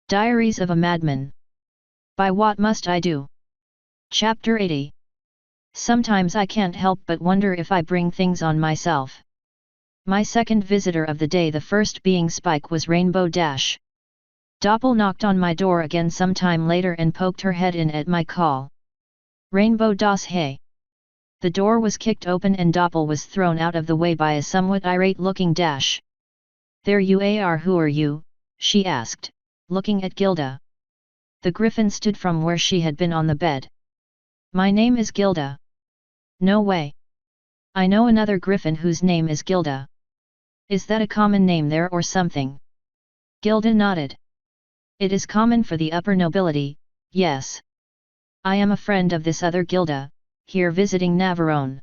Diaries of a Madman. By What Must I Do? Chapter 80. Sometimes I can't help but wonder if I bring things on myself. My second visitor of the day, the first being Spike, was Rainbow Dash. Doppel knocked on my door again some time later and poked her head in at my call. Rainbow Das hey. The door was kicked open and Doppel was thrown out of the way by a somewhat irate-looking Dash. There you are, who are you? She asked, looking at Gilda. The Griffin stood from where she had been on the bed. My name is Gilda. No way. I know another Griffin whose name is Gilda. Is that a common name there or something? Gilda nodded. It is common for the upper nobility, yes. I am a friend of this other Gilda, here visiting Navarone.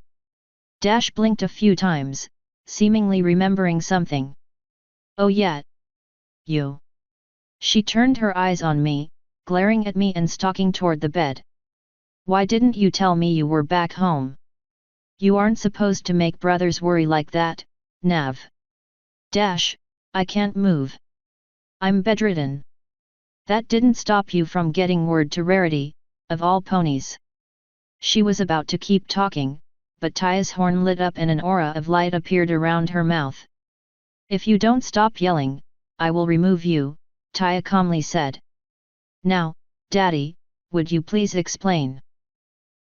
Dash blinked a few times, seemingly remembering something. Oh yeah. You. She turned her eyes on me, glaring at me and stalking toward the bed. Why didn't you tell me you were back home? You aren't supposed to make brothers worry like that, Nav. Dash, I can't move. I'm bedridden. That didn't stop you from getting word to Rarity, of all ponies. She was about to keep talking, but Taya's horn lit up and an aura of light appeared around her mouth. If you don't stop yelling, I will remove you, Taya calmly said. Now, Daddy, would you please explain?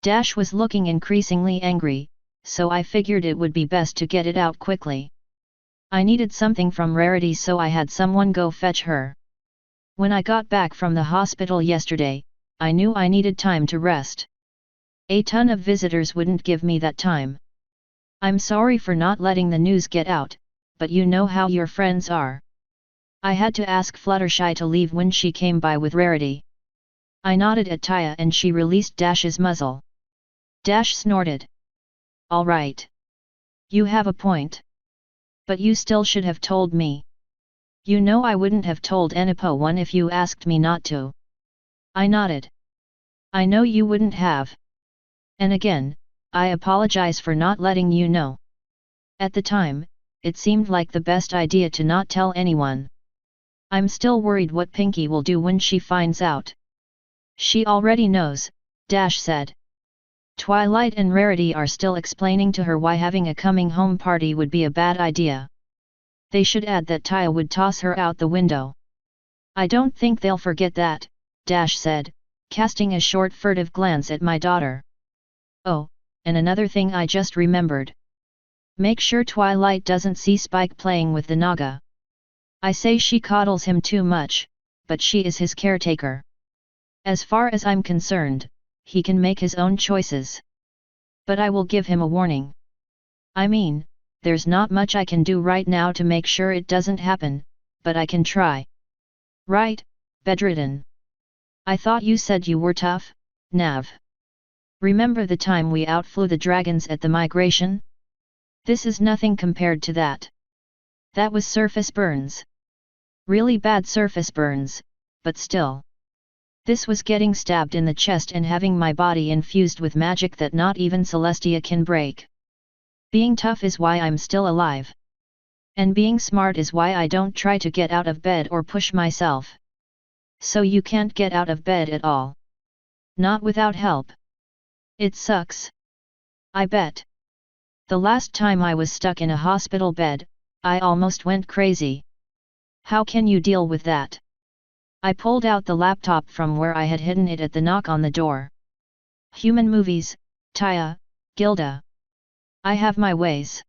Dash was looking increasingly angry, so I figured it would be best to get it out quickly. I needed something from Rarity, so I had someone go fetch her. When I got back from the hospital yesterday, I knew I needed time to rest. A ton of visitors wouldn't give me that time. I'm sorry for not letting the news get out, but you know how your friends are. I had to ask Fluttershy to leave when she came by with Rarity. I nodded at Taya and she released Dash's muzzle. Dash snorted. All right. You have a point. But you still should have told me. You know I wouldn't have told Enipo one if you asked me not to. I nodded. I know you wouldn't have. And again, I apologize for not letting you know. At the time, it seemed like the best idea to not tell anyone. I'm still worried what Pinky will do when she finds out. She already knows, Dash said. Twilight and Rarity are still explaining to her why having a coming home party would be a bad idea. They should add that Taya would toss her out the window. I don't think they'll forget that, Dash said, casting a short furtive glance at my daughter. Oh, and another thing I just remembered. Make sure Twilight doesn't see Spike playing with the Naga. I say she coddles him too much, but she is his caretaker. As far as I'm concerned, he can make his own choices. But I will give him a warning. I mean, there's not much I can do right now to make sure it doesn't happen, but I can try. Right, bedridden. I thought you said you were tough, Nav. Remember the time we outflew the dragons at the migration? This is nothing compared to that. That was surface burns. Really bad surface burns, but still. This was getting stabbed in the chest and having my body infused with magic that not even Celestia can break. Being tough is why I'm still alive. And being smart is why I don't try to get out of bed or push myself. So you can't get out of bed at all. Not without help. It sucks. I bet. The last time I was stuck in a hospital bed, I almost went crazy. How can you deal with that? I pulled out the laptop from where I had hidden it at the knock on the door. Human movies, Taya, Gilda. I have my ways.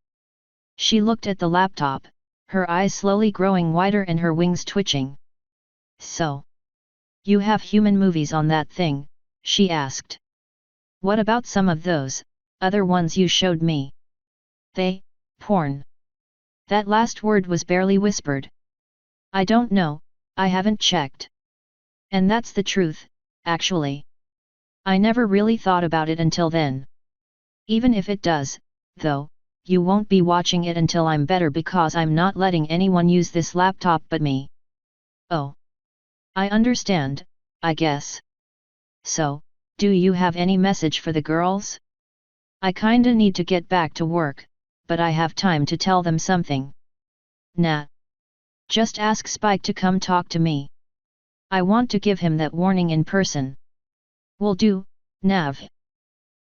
She looked at the laptop, her eyes slowly growing wider and her wings twitching. So. You have human movies on that thing, she asked. What about some of those other ones you showed me? Porn. That last word was barely whispered. I don't know, I haven't checked. And that's the truth, actually. I never really thought about it until then. Even if it does, though, you won't be watching it until I'm better because I'm not letting anyone use this laptop but me. Oh. I understand, I guess. So, do you have any message for the girls? I kinda need to get back to work, but I have time to tell them something. Nah. Just ask Spike to come talk to me. I want to give him that warning in person. Will do, Nav.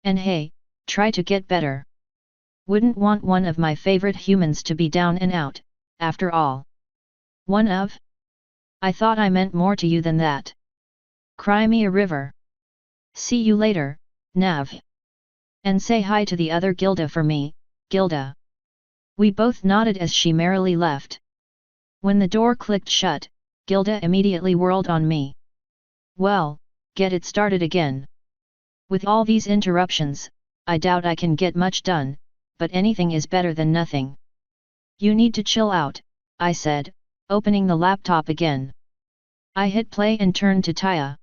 And hey, try to get better. Wouldn't want one of my favorite humans to be down and out, after all. One of? I thought I meant more to you than that. Cry me a river. See you later, Nav. And say hi to the other Gilda for me, Gilda. We both nodded as she merrily left. When the door clicked shut, Gilda immediately whirled on me. Well, get it started again. With all these interruptions, I doubt I can get much done, but anything is better than nothing. You need to chill out, I said, opening the laptop again. I hit play and turned to Taya.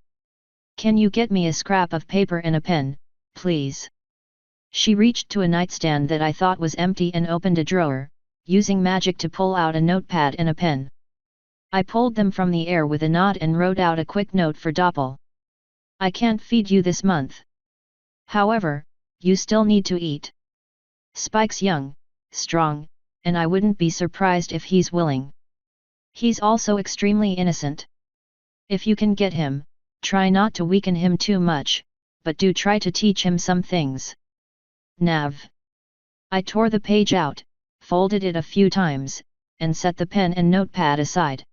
Can you get me a scrap of paper and a pen, please? She reached to a nightstand that I thought was empty and opened a drawer, using magic to pull out a notepad and a pen. I pulled them from the air with a nod and wrote out a quick note for Doppel. I can't feed you this month. However, you still need to eat. Spike's young, strong, and I wouldn't be surprised if he's willing. He's also extremely innocent. If you can get him, try not to weaken him too much, but do try to teach him some things. Nav. I tore the page out, folded it a few times, and set the pen and notepad aside.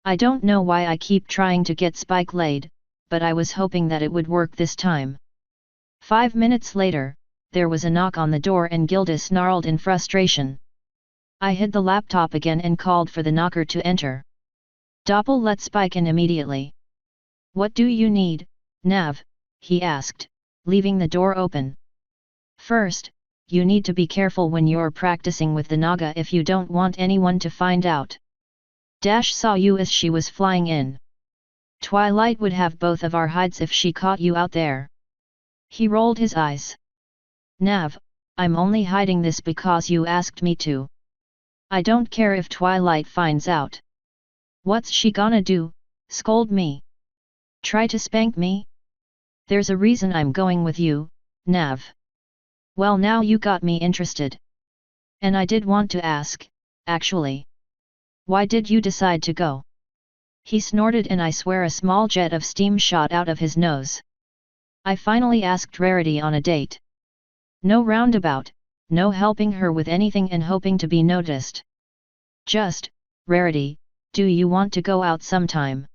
I don't know why I keep trying to get Spike laid, but I was hoping that it would work this time. 5 minutes later, there was a knock on the door and Gilda snarled in frustration. I hid the laptop again and called for the knocker to enter. Doppel let Spike in immediately. What do you need, Nav? He asked, leaving the door open. First, you need to be careful when you're practicing with the Naga if you don't want anyone to find out. Dash saw you as she was flying in. Twilight would have both of our hides if she caught you out there. He rolled his eyes. Nav, I'm only hiding this because you asked me to. I don't care if Twilight finds out. What's she gonna do, scold me? Try to spank me? There's a reason I'm going with you, Nav. Well, now you got me interested. And I did want to ask, actually. Why did you decide to go? He snorted and I swear a small jet of steam shot out of his nose. I finally asked Rarity on a date. No roundabout, no helping her with anything and hoping to be noticed. Just, Rarity, do you want to go out sometime?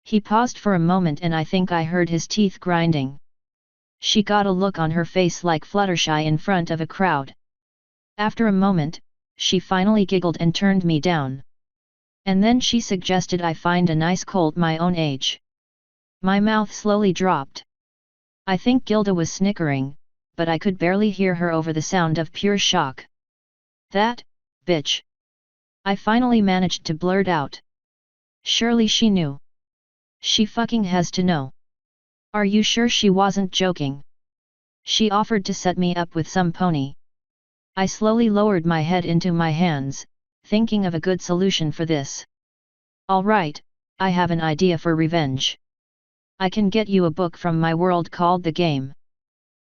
He paused for a moment and I think I heard his teeth grinding. She got a look on her face like Fluttershy in front of a crowd. After a moment, she finally giggled and turned me down. And then she suggested I find a nice colt my own age. My mouth slowly dropped. I think Gilda was snickering, but I could barely hear her over the sound of pure shock. That, bitch. I finally managed to blurt out. Surely she knew. She fucking has to know. Are you sure she wasn't joking? She offered to set me up with some pony. I slowly lowered my head into my hands, thinking of a good solution for this. All right, I have an idea for revenge. I can get you a book from my world called The Game.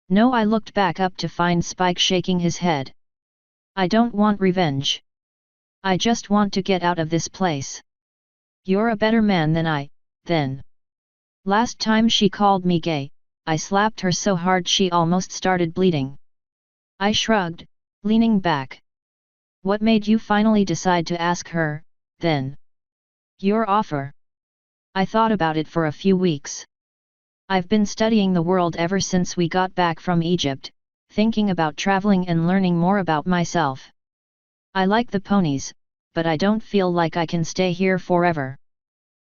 No, I looked back up to find Spike shaking his head. I don't want revenge. I just want to get out of this place. You're a better man than I, then. Last time she called me gay, I slapped her so hard she almost started bleeding. I shrugged, leaning back. What made you finally decide to ask her, then? Your offer. I thought about it for a few weeks. I've been studying the world ever since we got back from Egypt, thinking about traveling and learning more about myself. I like the ponies, but I don't feel like I can stay here forever.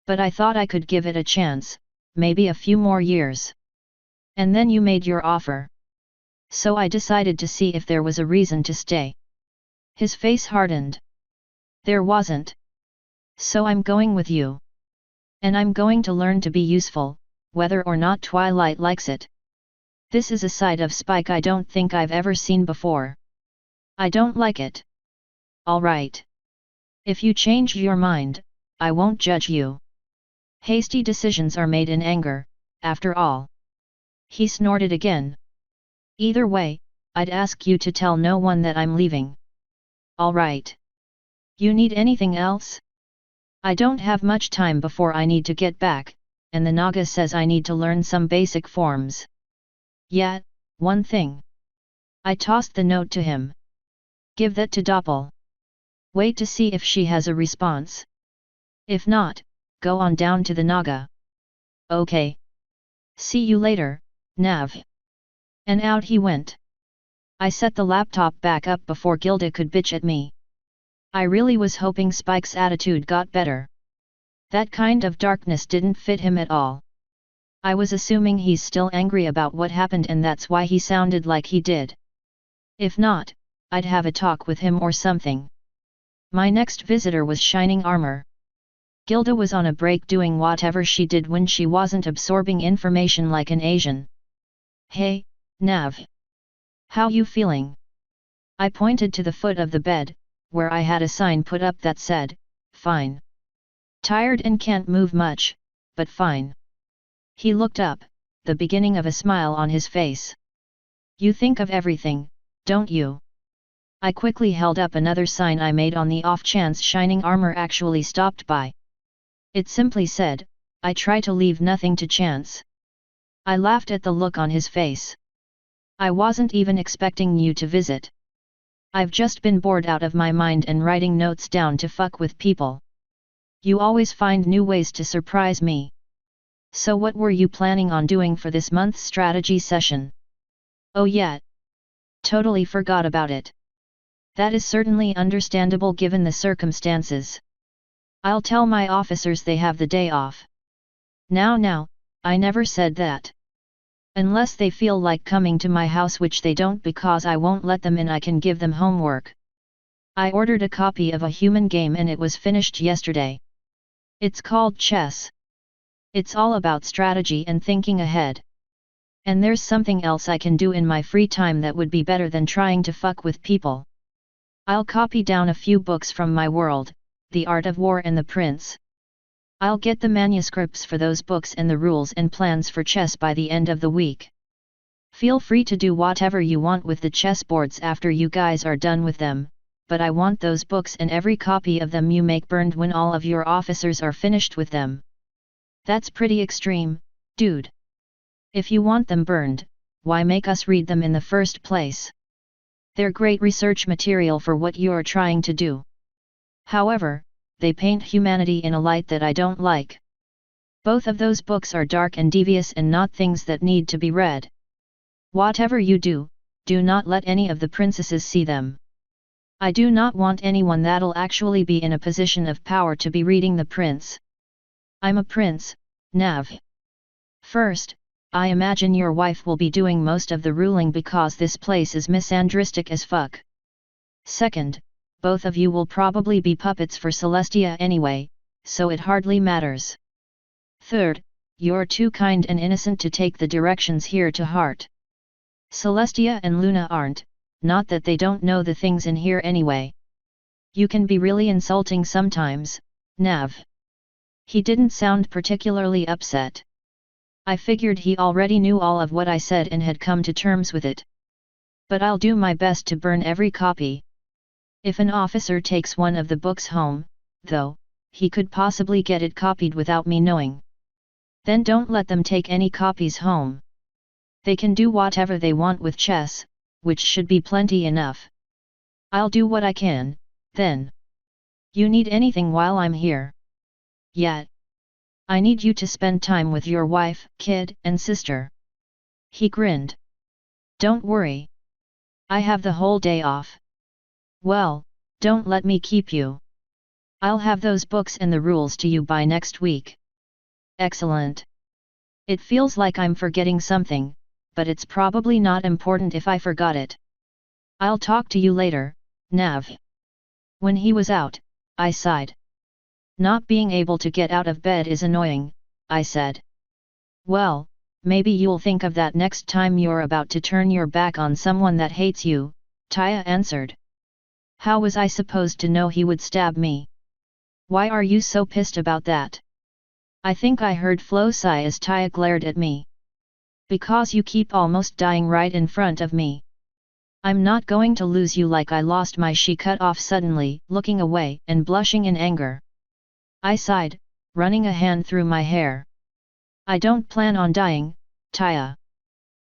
But I thought I could give it a chance, maybe a few more years. And then you made your offer. So I decided to see if there was a reason to stay. His face hardened. There wasn't. So I'm going with you. And I'm going to learn to be useful, whether or not Twilight likes it. This is a side of Spike I don't think I've ever seen before. I don't like it. All right. If you change your mind, I won't judge you. Hasty decisions are made in anger, after all. He snorted again. Either way, I'd ask you to tell no one that I'm leaving. All right. You need anything else? I don't have much time before I need to get back, and the Naga says I need to learn some basic forms. Yet, one thing. I tossed the note to him. Give that to Doppel. Wait to see if she has a response. If not, go on down to the Naga. Okay. See you later, Nav. And out he went. I set the laptop back up before Gilda could bitch at me. I really was hoping Spike's attitude got better. That kind of darkness didn't fit him at all. I was assuming he's still angry about what happened and that's why he sounded like he did. If not, I'd have a talk with him or something. My next visitor was Shining Armor. Gilda was on a break doing whatever she did when she wasn't absorbing information like an Asian. Hey, Nav. How you feeling? I pointed to the foot of the bed, where I had a sign put up that said, fine. Tired and can't move much, but fine. He looked up, the beginning of a smile on his face. You think of everything, don't you? I quickly held up another sign I made on the off chance Shining Armor actually stopped by. It simply said, I try to leave nothing to chance. I laughed at the look on his face. I wasn't even expecting you to visit. I've just been bored out of my mind and writing notes down to fuck with people. You always find new ways to surprise me. So what were you planning on doing for this month's strategy session? Oh yeah. Totally forgot about it. That is certainly understandable given the circumstances. I'll tell my officers they have the day off. Now, I never said that. Unless they feel like coming to my house, which they don't because I won't let them in, I can give them homework. I ordered a copy of a human game and it was finished yesterday. It's called chess. It's all about strategy and thinking ahead. And there's something else I can do in my free time that would be better than trying to fuck with people. I'll copy down a few books from my world, The Art of War and The Prince. I'll get the manuscripts for those books and the rules and plans for chess by the end of the week. Feel free to do whatever you want with the chessboards after you guys are done with them, but I want those books and every copy of them you make burned when all of your officers are finished with them. That's pretty extreme, dude. If you want them burned, why make us read them in the first place? They're great research material for what you're trying to do. However, they paint humanity in a light that I don't like. Both of those books are dark and devious and not things that need to be read. Whatever you do, do not let any of the princesses see them. I do not want anyone that'll actually be in a position of power to be reading The Prince. I'm a prince, Nav. First, I imagine your wife will be doing most of the ruling because this place is misandristic as fuck. Second, both of you will probably be puppets for Celestia anyway, so it hardly matters. Third, you're too kind and innocent to take the directions here to heart. Celestia and Luna aren't, not that they don't know the things in here anyway. You can be really insulting sometimes, Nav. He didn't sound particularly upset. I figured he already knew all of what I said and had come to terms with it. But I'll do my best to burn every copy. If an officer takes one of the books home, though, he could possibly get it copied without me knowing. Then don't let them take any copies home. They can do whatever they want with chess, which should be plenty enough. I'll do what I can, then. You need anything while I'm here? Yeah. I need you to spend time with your wife, kid, and sister. He grinned. Don't worry. I have the whole day off. Well, don't let me keep you. I'll have those books and the rules to you by next week. Excellent. It feels like I'm forgetting something, but it's probably not important if I forgot it. I'll talk to you later, Nav. When he was out, I sighed. Not being able to get out of bed is annoying, I said. Well, maybe you'll think of that next time you're about to turn your back on someone that hates you, Taya answered. How was I supposed to know he would stab me? Why are you so pissed about that? I think I heard Flo sigh as Taya glared at me. Because you keep almost dying right in front of me. I'm not going to lose you like I lost my. She cut off suddenly, looking away and blushing in anger. I sighed, running a hand through my hair. I don't plan on dying, Taya.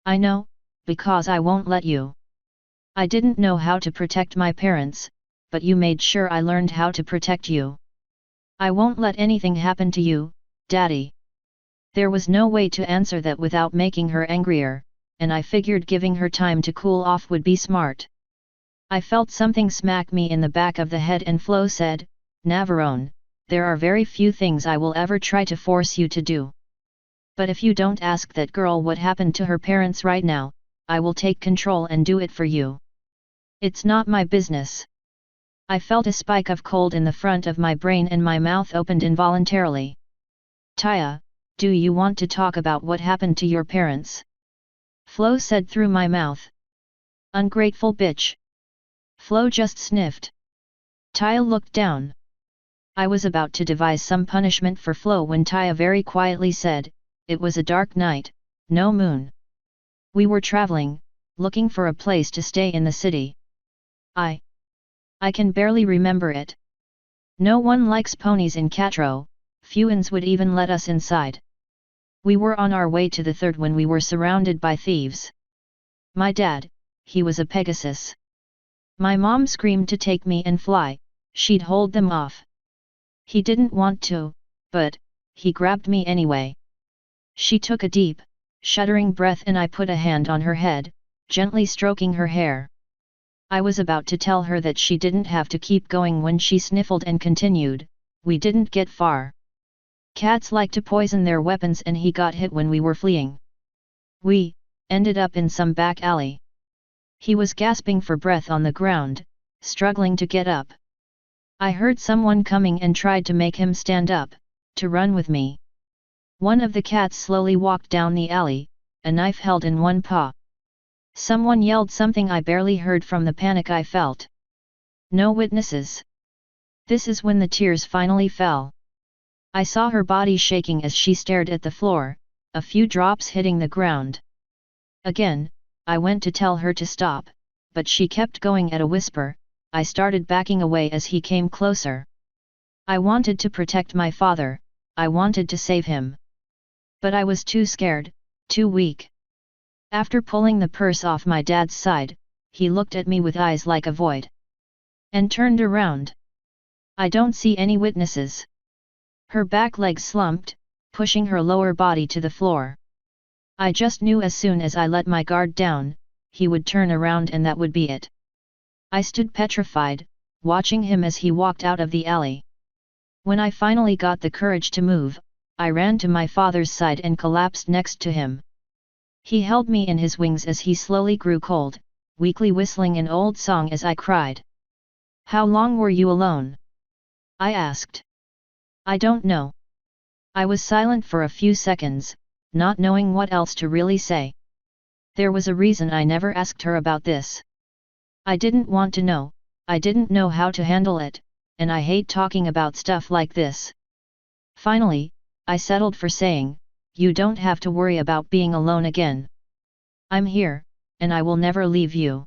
I know, because I won't let you. I didn't know how to protect my parents, but you made sure I learned how to protect you. I won't let anything happen to you, Daddy. There was no way to answer that without making her angrier, and I figured giving her time to cool off would be smart. I felt something smack me in the back of the head and Flo said, Navarone, there are very few things I will ever try to force you to do. But if you don't ask that girl what happened to her parents right now, I will take control and do it for you. It's not my business. I felt a spike of cold in the front of my brain and my mouth opened involuntarily. Taya, do you want to talk about what happened to your parents? Flo said through my mouth. Ungrateful bitch. Flo just sniffed. Taya looked down. I was about to devise some punishment for Flo when Taya very quietly said, it was a dark night, no moon. We were traveling, looking for a place to stay in the city. I can barely remember it. No one likes ponies in Catro, few inns would even let us inside. We were on our way to the third when we were surrounded by thieves. My dad, he was a Pegasus. My mom screamed to take me and fly, she'd hold them off. He didn't want to, but he grabbed me anyway. She took a deep, shuddering breath and I put a hand on her head, gently stroking her hair. I was about to tell her that she didn't have to keep going when she sniffled and continued, we didn't get far. Cats like to poison their weapons and he got hit when we were fleeing. We ended up in some back alley. He was gasping for breath on the ground, struggling to get up. I heard someone coming and tried to make him stand up, to run with me. One of the cats slowly walked down the alley, a knife held in one paw. Someone yelled something I barely heard from the panic I felt. No witnesses. This is when the tears finally fell. I saw her body shaking as she stared at the floor, a few drops hitting the ground. Again, I went to tell her to stop, but she kept going at a whisper. I started backing away as he came closer. I wanted to protect my father, I wanted to save him. But I was too scared, too weak. After pulling the purse off my dad's side, he looked at me with eyes like a void. And turned around. I don't see any witnesses. Her back leg slumped, pushing her lower body to the floor. I just knew as soon as I let my guard down, he would turn around and that would be it. I stood petrified, watching him as he walked out of the alley. When I finally got the courage to move, I ran to my father's side and collapsed next to him. He held me in his wings as he slowly grew cold, weakly whistling an old song as I cried. How long were you alone? I asked. I don't know. I was silent for a few seconds, not knowing what else to really say. There was a reason I never asked her about this. I didn't want to know, I didn't know how to handle it, and I hate talking about stuff like this. Finally, I settled for saying, you don't have to worry about being alone again. I'm here, and I will never leave you.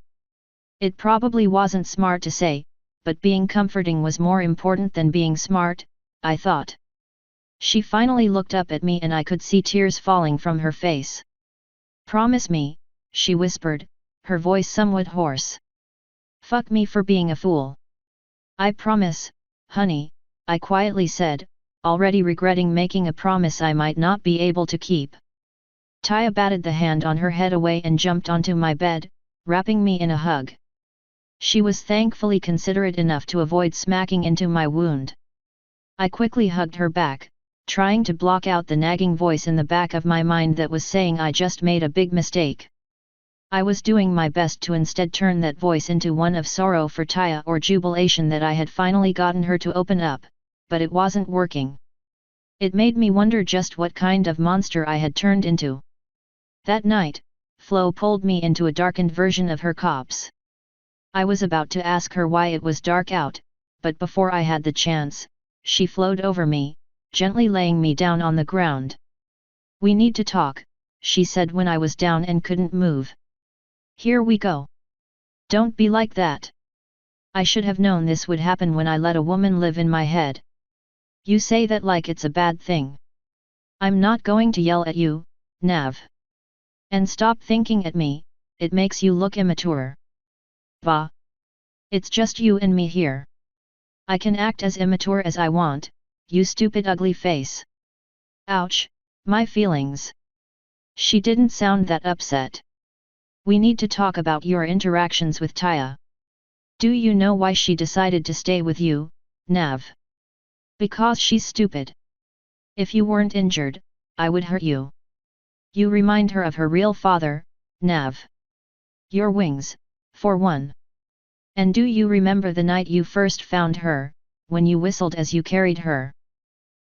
It probably wasn't smart to say, but being comforting was more important than being smart, I thought. She finally looked up at me and I could see tears falling from her face. Promise me, she whispered, her voice somewhat hoarse. Fuck me for being a fool. I promise, honey, I quietly said, already regretting making a promise I might not be able to keep. Taya batted the hand on her head away and jumped onto my bed, wrapping me in a hug. She was thankfully considerate enough to avoid smacking into my wound. I quickly hugged her back, trying to block out the nagging voice in the back of my mind that was saying I just made a big mistake. I was doing my best to instead turn that voice into one of sorrow for Taya or jubilation that I had finally gotten her to open up, but it wasn't working. It made me wonder just what kind of monster I had turned into. That night, Flo pulled me into a darkened version of her copse. I was about to ask her why it was dark out, but before I had the chance, she flowed over me, gently laying me down on the ground. We need to talk, she said when I was down and couldn't move. Here we go. Don't be like that. I should have known this would happen when I let a woman live in my head. You say that like it's a bad thing. I'm not going to yell at you, Nav. And stop thinking at me, it makes you look immature. Bah. It's just you and me here. I can act as immature as I want, you stupid ugly face. Ouch, my feelings. She didn't sound that upset. We need to talk about your interactions with Taya. Do you know why she decided to stay with you, Nav? Because she's stupid. If you weren't injured, I would hurt you. You remind her of her real father, Nav. Your wings, for one. And do you remember the night you first found her, when you whistled as you carried her?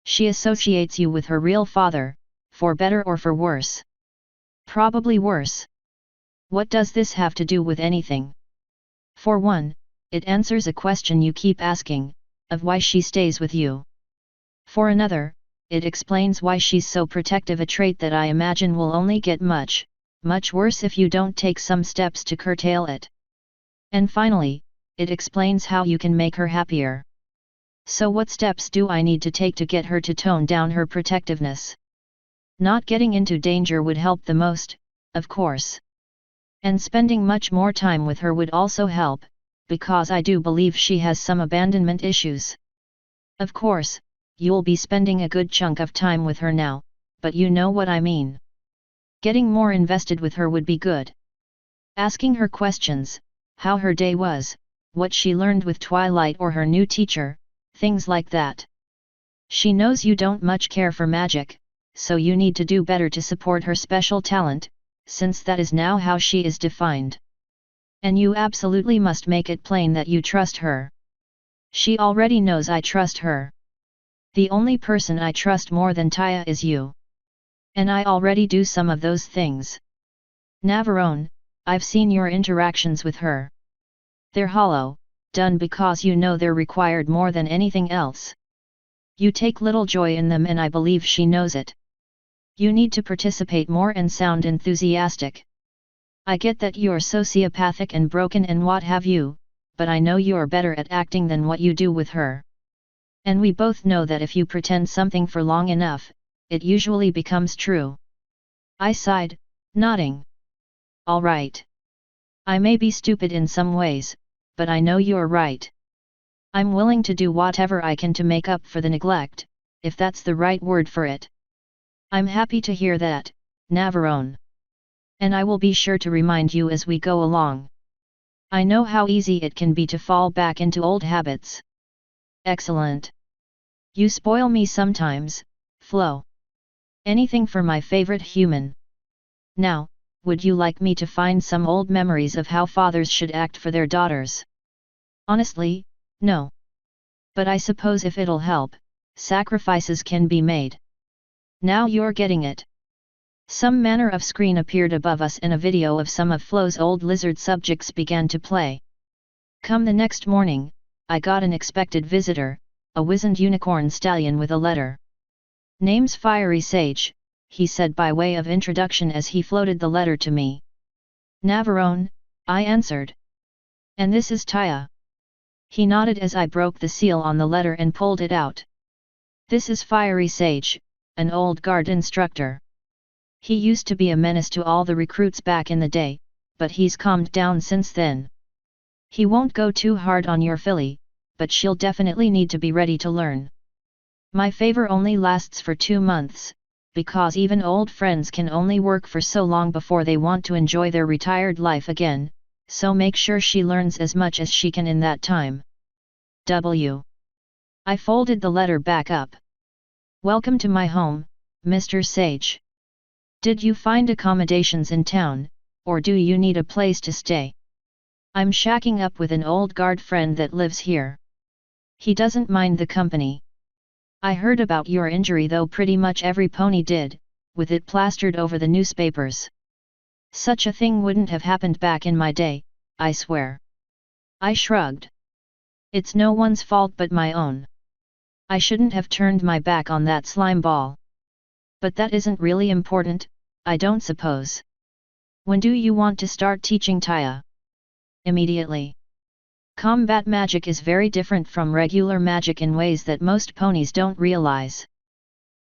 She associates you with her real father, for better or for worse. Probably worse. What does this have to do with anything? For one, it answers a question you keep asking, of why she stays with you. For another, it explains why she's so protective, a trait that I imagine will only get much worse if you don't take some steps to curtail it. And finally, it explains how you can make her happier. So what steps do I need to take to get her to tone down her protectiveness? Not getting into danger would help the most, of course. And spending much more time with her would also help, because I do believe she has some abandonment issues. Of course, you'll be spending a good chunk of time with her now, but you know what I mean. Getting more invested with her would be good. Asking her questions, how her day was, what she learned with Twilight or her new teacher, things like that. She knows you don't much care for magic, so you need to do better to support her special talent, since that is now how she is defined. And you absolutely must make it plain that you trust her. She already knows I trust her. The only person I trust more than Taya is you. And I already do some of those things. Navarone, I've seen your interactions with her. They're hollow, done because you know they're required more than anything else. You take little joy in them, and I believe she knows it. You need to participate more and sound enthusiastic. I get that you're sociopathic and broken and what have you, but I know you're better at acting than what you do with her. And we both know that if you pretend something for long enough, it usually becomes true. I sighed, nodding. All right. I may be stupid in some ways, but I know you're right. I'm willing to do whatever I can to make up for the neglect, if that's the right word for it. I'm happy to hear that, Navarone. And I will be sure to remind you as we go along. I know how easy it can be to fall back into old habits. Excellent. You spoil me sometimes, Flo. Anything for my favorite human. Now, would you like me to find some old memories of how fathers should act for their daughters? Honestly, no. But I suppose if it'll help, sacrifices can be made. Now you're getting it. Some manner of screen appeared above us and a video of some of Flo's old lizard subjects began to play. Come the next morning, I got an expected visitor, a wizened unicorn stallion with a letter. Name's Fiery Sage, he said by way of introduction as he floated the letter to me. Navarone, I answered. And this is Taya. He nodded as I broke the seal on the letter and pulled it out. This is Fiery Sage, an old guard instructor. He used to be a menace to all the recruits back in the day, but he's calmed down since then. He won't go too hard on your filly, but she'll definitely need to be ready to learn. My favor only lasts for 2 months, because even old friends can only work for so long before they want to enjoy their retired life again, so make sure she learns as much as she can in that time. W. I folded the letter back up. Welcome to my home, Mr. Sage. Did you find accommodations in town, or do you need a place to stay? I'm shacking up with an old guard friend that lives here. He doesn't mind the company. I heard about your injury, though pretty much every pony did, with it plastered over the newspapers. Such a thing wouldn't have happened back in my day, I swear. I shrugged. It's no one's fault but my own. I shouldn't have turned my back on that slime ball. But that isn't really important, I don't suppose. When do you want to start teaching Taya? Immediately. Combat magic is very different from regular magic in ways that most ponies don't realize.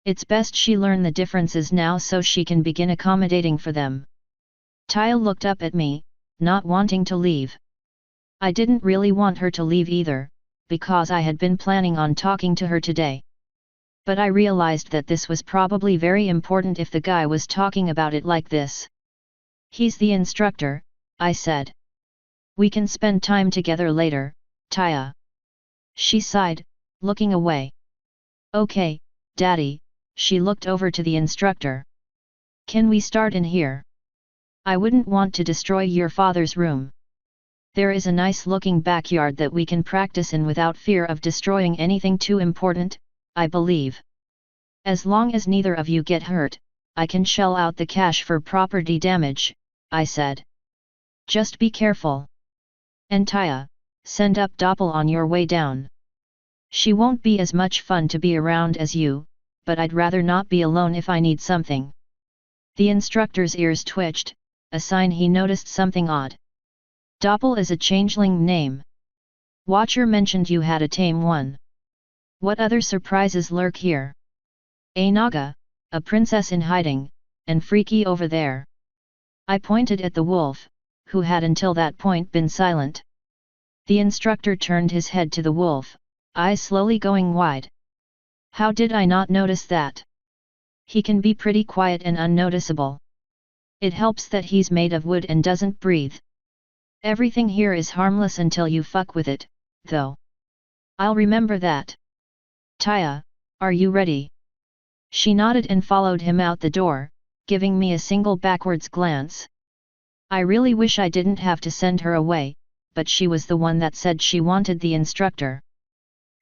It's best she learn the differences now so she can begin accommodating for them. Taya looked up at me, not wanting to leave. I didn't really want her to leave either, because I had been planning on talking to her today. But I realized that this was probably very important if the guy was talking about it like this. He's the instructor, I said. We can spend time together later, Taya. She sighed, looking away. Okay, Daddy. She looked over to the instructor. Can we start in here? I wouldn't want to destroy your father's room. There is a nice looking backyard that we can practice in without fear of destroying anything too important, I believe. As long as neither of you get hurt, I can shell out the cash for property damage, I said. Just be careful. And Taya, send up Doppel on your way down. She won't be as much fun to be around as you, but I'd rather not be alone if I need something. The instructor's ears twitched, a sign he noticed something odd. Doppel is a changeling name. Watcher mentioned you had a tame one. What other surprises lurk here? A Naga, a princess in hiding, and Freaky over there. I pointed at the wolf, who had until that point been silent. The instructor turned his head to the wolf, eyes slowly going wide. How did I not notice that? He can be pretty quiet and unnoticeable. It helps that he's made of wood and doesn't breathe. Everything here is harmless until you fuck with it, though. I'll remember that. Taya, are you ready? She nodded and followed him out the door, giving me a single backwards glance. I really wish I didn't have to send her away, but she was the one that said she wanted the instructor.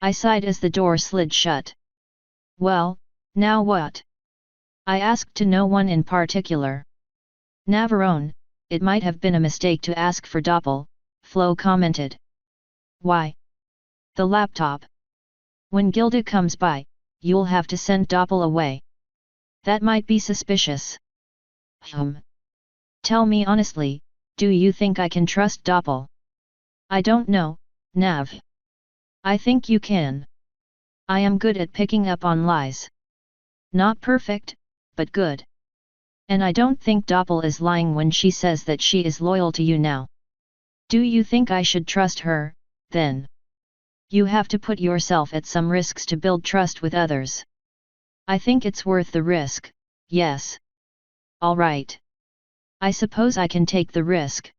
I sighed as the door slid shut. Well, now what? I asked to no one in particular. Navarone, it might have been a mistake to ask for Doppel, Flo commented. Why? The laptop. When Gilda comes by, you'll have to send Doppel away. That might be suspicious. Tell me honestly, do you think I can trust Doppel? I don't know, Nav. I think you can. I am good at picking up on lies. Not perfect, but good. And I don't think Doppel is lying when she says that she is loyal to you now. Do you think I should trust her, then? You have to put yourself at some risks to build trust with others. I think it's worth the risk, yes. All right. I suppose I can take the risk.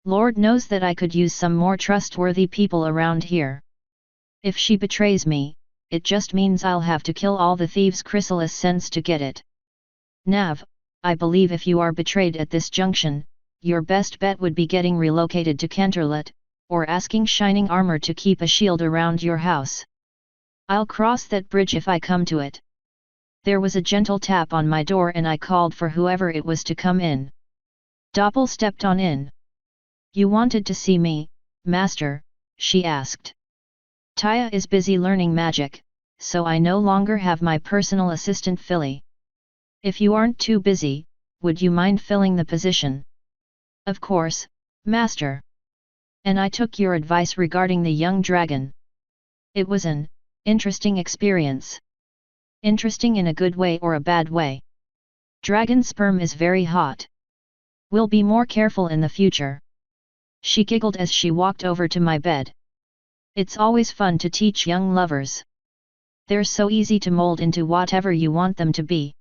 Lord knows that I could use some more trustworthy people around here. If she betrays me, it just means I'll have to kill all the thieves Chrysalis sends to get it. Nav, I believe if you are betrayed at this junction, your best bet would be getting relocated to Canterlot, or asking Shining Armor to keep a shield around your house. I'll cross that bridge if I come to it. There was a gentle tap on my door and I called for whoever it was to come in. Doppel stepped on in. You wanted to see me, Master? She asked. Taya is busy learning magic, so I no longer have my personal assistant Philly. If you aren't too busy, would you mind filling the position? Of course, Master. And I took your advice regarding the young dragon. It was an interesting experience. Interesting in a good way or a bad way. Dragon sperm is very hot. We'll be more careful in the future. She giggled as she walked over to my bed. It's always fun to teach young lovers. They're so easy to mold into whatever you want them to be.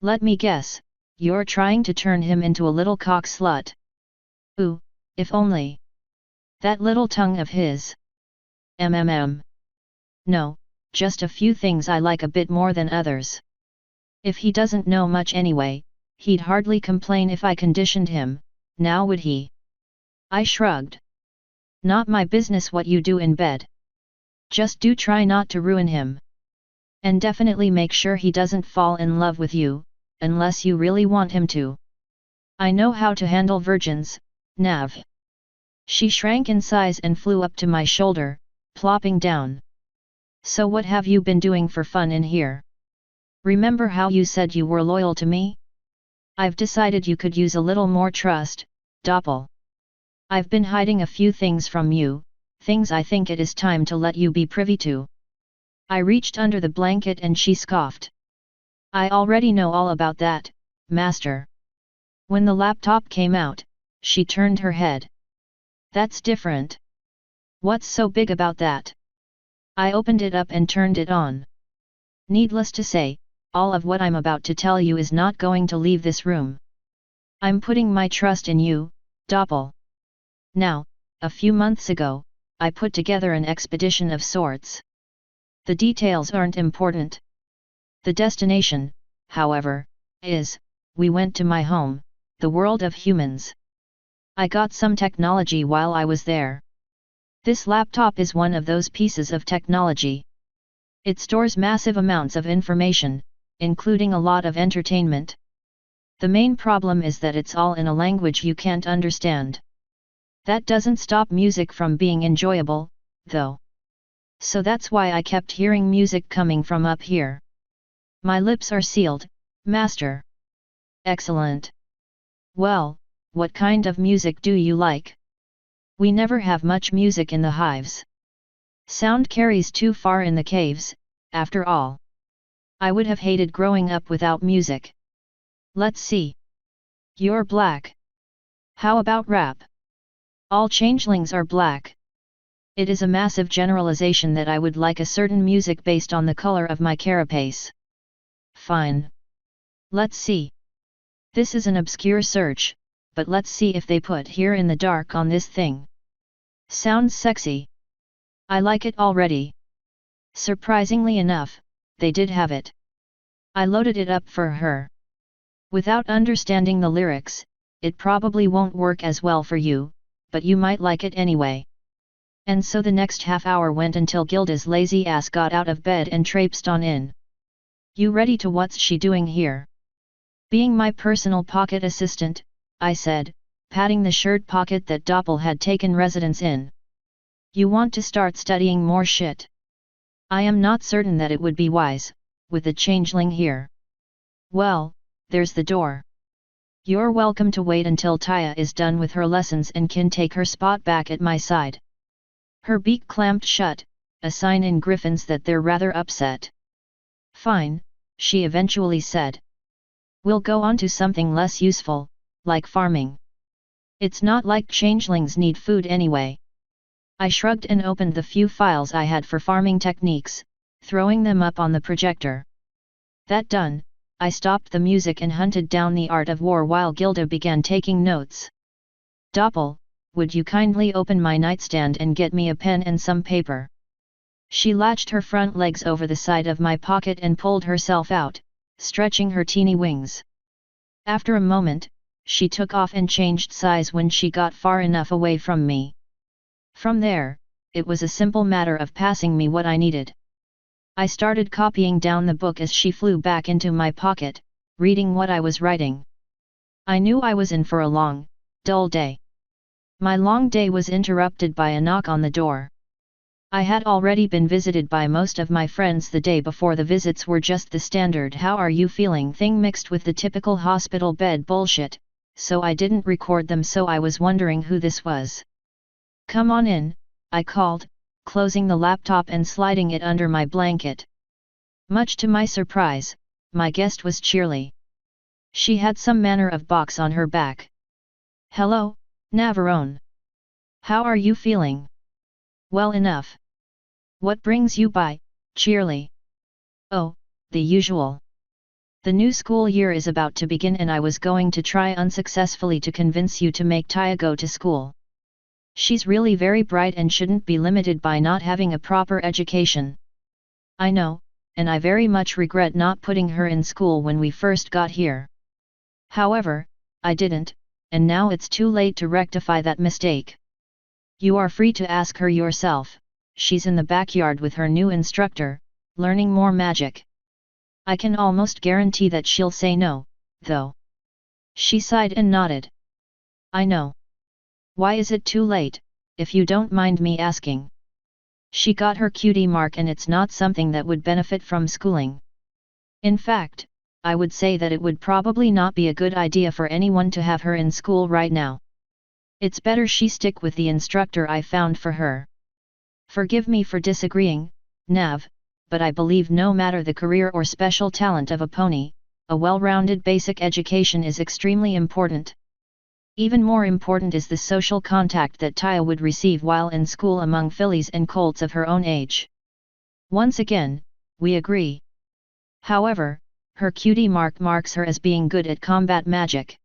Let me guess, you're trying to turn him into a little cock slut. Ooh, if only. That little tongue of his. No, just a few things I like a bit more than others. If he doesn't know much anyway, he'd hardly complain if I conditioned him, now would he? I shrugged. Not my business what you do in bed. Just do try not to ruin him. And definitely make sure he doesn't fall in love with you, unless you really want him to. I know how to handle virgins, Nav. She shrank in size and flew up to my shoulder, plopping down. So what have you been doing for fun in here? Remember how you said you were loyal to me? I've decided you could use a little more trust, Doppel. I've been hiding a few things from you, things I think it is time to let you be privy to. I reached under the blanket and she scoffed. I already know all about that, master. When the laptop came out, she turned her head. That's different. What's so big about that? I opened it up and turned it on. Needless to say, all of what I'm about to tell you is not going to leave this room. I'm putting my trust in you, Doppel. Now, a few months ago, I put together an expedition of sorts. The details aren't important. The destination, however, is, we went to my home, the world of humans. I got some technology while I was there. This laptop is one of those pieces of technology. It stores massive amounts of information, including a lot of entertainment. The main problem is that it's all in a language you can't understand. That doesn't stop music from being enjoyable, though. So that's why I kept hearing music coming from up here. My lips are sealed, master. Excellent. Well, what kind of music do you like? We never have much music in the hives. Sound carries too far in the caves, after all. I would have hated growing up without music. Let's see. You're black. How about rap? All changelings are black. It is a massive generalization that I would like a certain music based on the color of my carapace. Fine. Let's see. This is an obscure search, but let's see if they put Here in the Dark on this thing. Sounds sexy. I like it already. Surprisingly enough, they did have it. I loaded it up for her. Without understanding the lyrics, it probably won't work as well for you, but you might like it anyway. And so the next half hour went until Gilda's lazy ass got out of bed and traipsed on in. You ready to what's she doing here? Being my personal pocket assistant, I said, patting the shirt pocket that Doppel had taken residence in. You want to start studying more shit? I am not certain that it would be wise, with the changeling here. Well, there's the door. You're welcome to wait until Taya is done with her lessons and can take her spot back at my side. Her beak clamped shut, a sign in Griffins that they're rather upset. Fine, she eventually said. We'll go on to something less useful, like farming. It's not like changelings need food anyway. I shrugged and opened the few files I had for farming techniques, throwing them up on the projector. That done, I stopped the music and hunted down the art of war while Gilda began taking notes. Doppel, would you kindly open my nightstand and get me a pen and some paper? She latched her front legs over the side of my pocket and pulled herself out, stretching her teeny wings. After a moment, she took off and changed size when she got far enough away from me. From there, it was a simple matter of passing me what I needed. I started copying down the book as she flew back into my pocket, reading what I was writing. I knew I was in for a long, dull day. My long day was interrupted by a knock on the door. I had already been visited by most of my friends the day before. The visits were just the standard "how are you feeling" thing mixed with the typical hospital bed bullshit, so I didn't record them. So I was wondering who this was. Come on in, I called, closing the laptop and sliding it under my blanket. Much to my surprise, my guest was cheerly. She had some manner of box on her back. Hello, Navarone. How are you feeling? Well enough. What brings you by, cheerly? Oh, the usual. The new school year is about to begin and I was going to try unsuccessfully to convince you to make Taya go to school. She's really very bright and shouldn't be limited by not having a proper education. I know, and I very much regret not putting her in school when we first got here. However, I didn't, and now it's too late to rectify that mistake. You are free to ask her yourself. She's in the backyard with her new instructor, learning more magic. I can almost guarantee that she'll say no, though. She sighed and nodded. I know. Why is it too late, if you don't mind me asking? She got her cutie mark and it's not something that would benefit from schooling. In fact, I would say that it would probably not be a good idea for anyone to have her in school right now. It's better she stick with the instructor I found for her. Forgive me for disagreeing, Nav, but I believe no matter the career or special talent of a pony, a well-rounded basic education is extremely important. Even more important is the social contact that Taya would receive while in school among fillies and colts of her own age. Once again, we agree. However, her cutie mark marks her as being good at combat magic.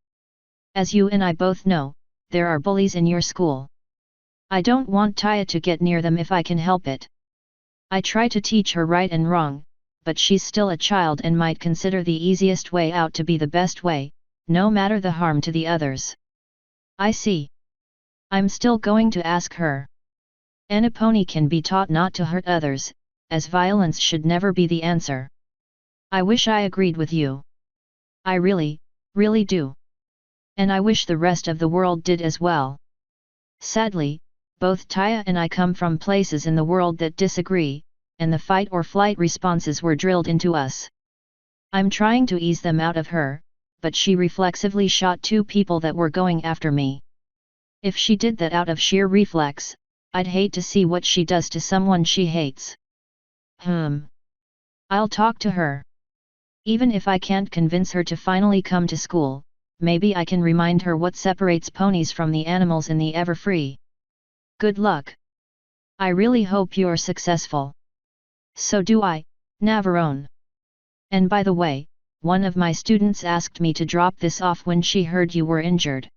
As you and I both know, there are bullies in your school. I don't want Taya to get near them if I can help it. I try to teach her right and wrong, but she's still a child and might consider the easiest way out to be the best way, no matter the harm to the others. I see. I'm still going to ask her. And a pony can be taught not to hurt others, as violence should never be the answer. I wish I agreed with you. I really, really do. And I wish the rest of the world did as well. Sadly, both Taya and I come from places in the world that disagree, and the fight or flight responses were drilled into us. I'm trying to ease them out of her, but she reflexively shot 2 people that were going after me. If she did that out of sheer reflex, I'd hate to see what she does to someone she hates. I'll talk to her. Even if I can't convince her to finally come to school, maybe I can remind her what separates ponies from the animals in the Everfree. Good luck. I really hope you're successful. So do I, Navarone. And by the way, one of my students asked me to drop this off when she heard you were injured.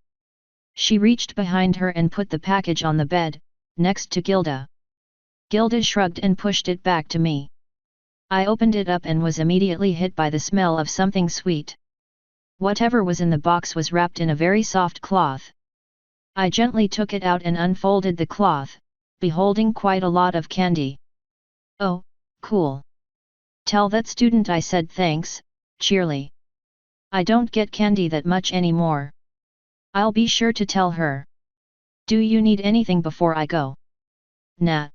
She reached behind her and put the package on the bed, next to Gilda. Gilda shrugged and pushed it back to me. I opened it up and was immediately hit by the smell of something sweet. Whatever was in the box was wrapped in a very soft cloth. I gently took it out and unfolded the cloth, beholding quite a lot of candy. Oh, cool. Tell that student I said thanks, cheerily. I don't get candy that much anymore. I'll be sure to tell her. Do you need anything before I go? Nah.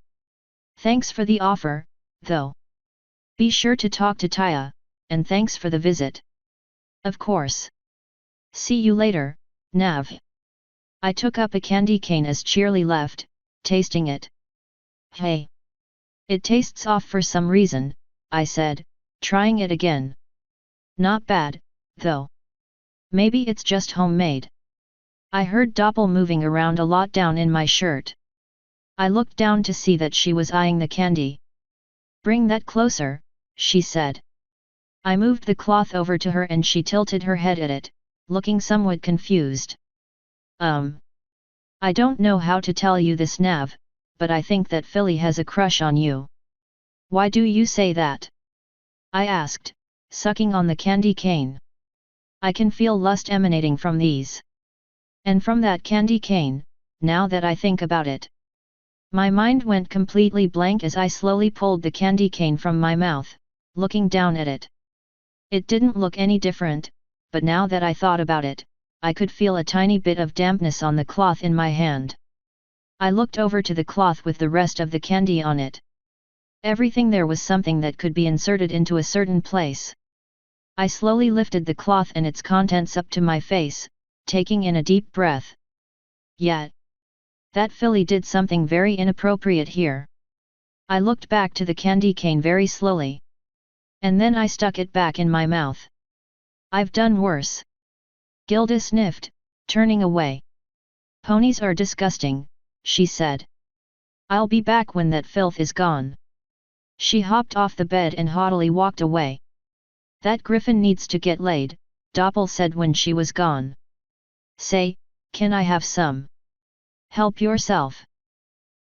Thanks for the offer, though. Be sure to talk to Taya, and thanks for the visit. Of course. See you later, Nav. I took up a candy cane as Cheerly left, tasting it. Hey. It tastes off for some reason, I said, trying it again. Not bad, though. Maybe it's just homemade. I heard Doppel moving around a lot down in my shirt. I looked down to see that she was eyeing the candy. Bring that closer, she said. I moved the cloth over to her and she tilted her head at it, looking somewhat confused. I don't know how to tell you this, Nav, but I think that Philly has a crush on you. Why do you say that? I asked, sucking on the candy cane. I can feel lust emanating from these. And from that candy cane, now that I think about it. My mind went completely blank as I slowly pulled the candy cane from my mouth, looking down at it. It didn't look any different, but now that I thought about it, I could feel a tiny bit of dampness on the cloth in my hand. I looked over to the cloth with the rest of the candy on it. Everything there was something that could be inserted into a certain place. I slowly lifted the cloth and its contents up to my face, taking in a deep breath. Yet, that filly did something very inappropriate here. I looked back to the candy cane very slowly. And then I stuck it back in my mouth. I've done worse. Gilda sniffed, turning away. Ponies are disgusting, she said. I'll be back when that filth is gone. She hopped off the bed and haughtily walked away. That griffin needs to get laid, Doppel said when she was gone. Say, can I have some? Help yourself.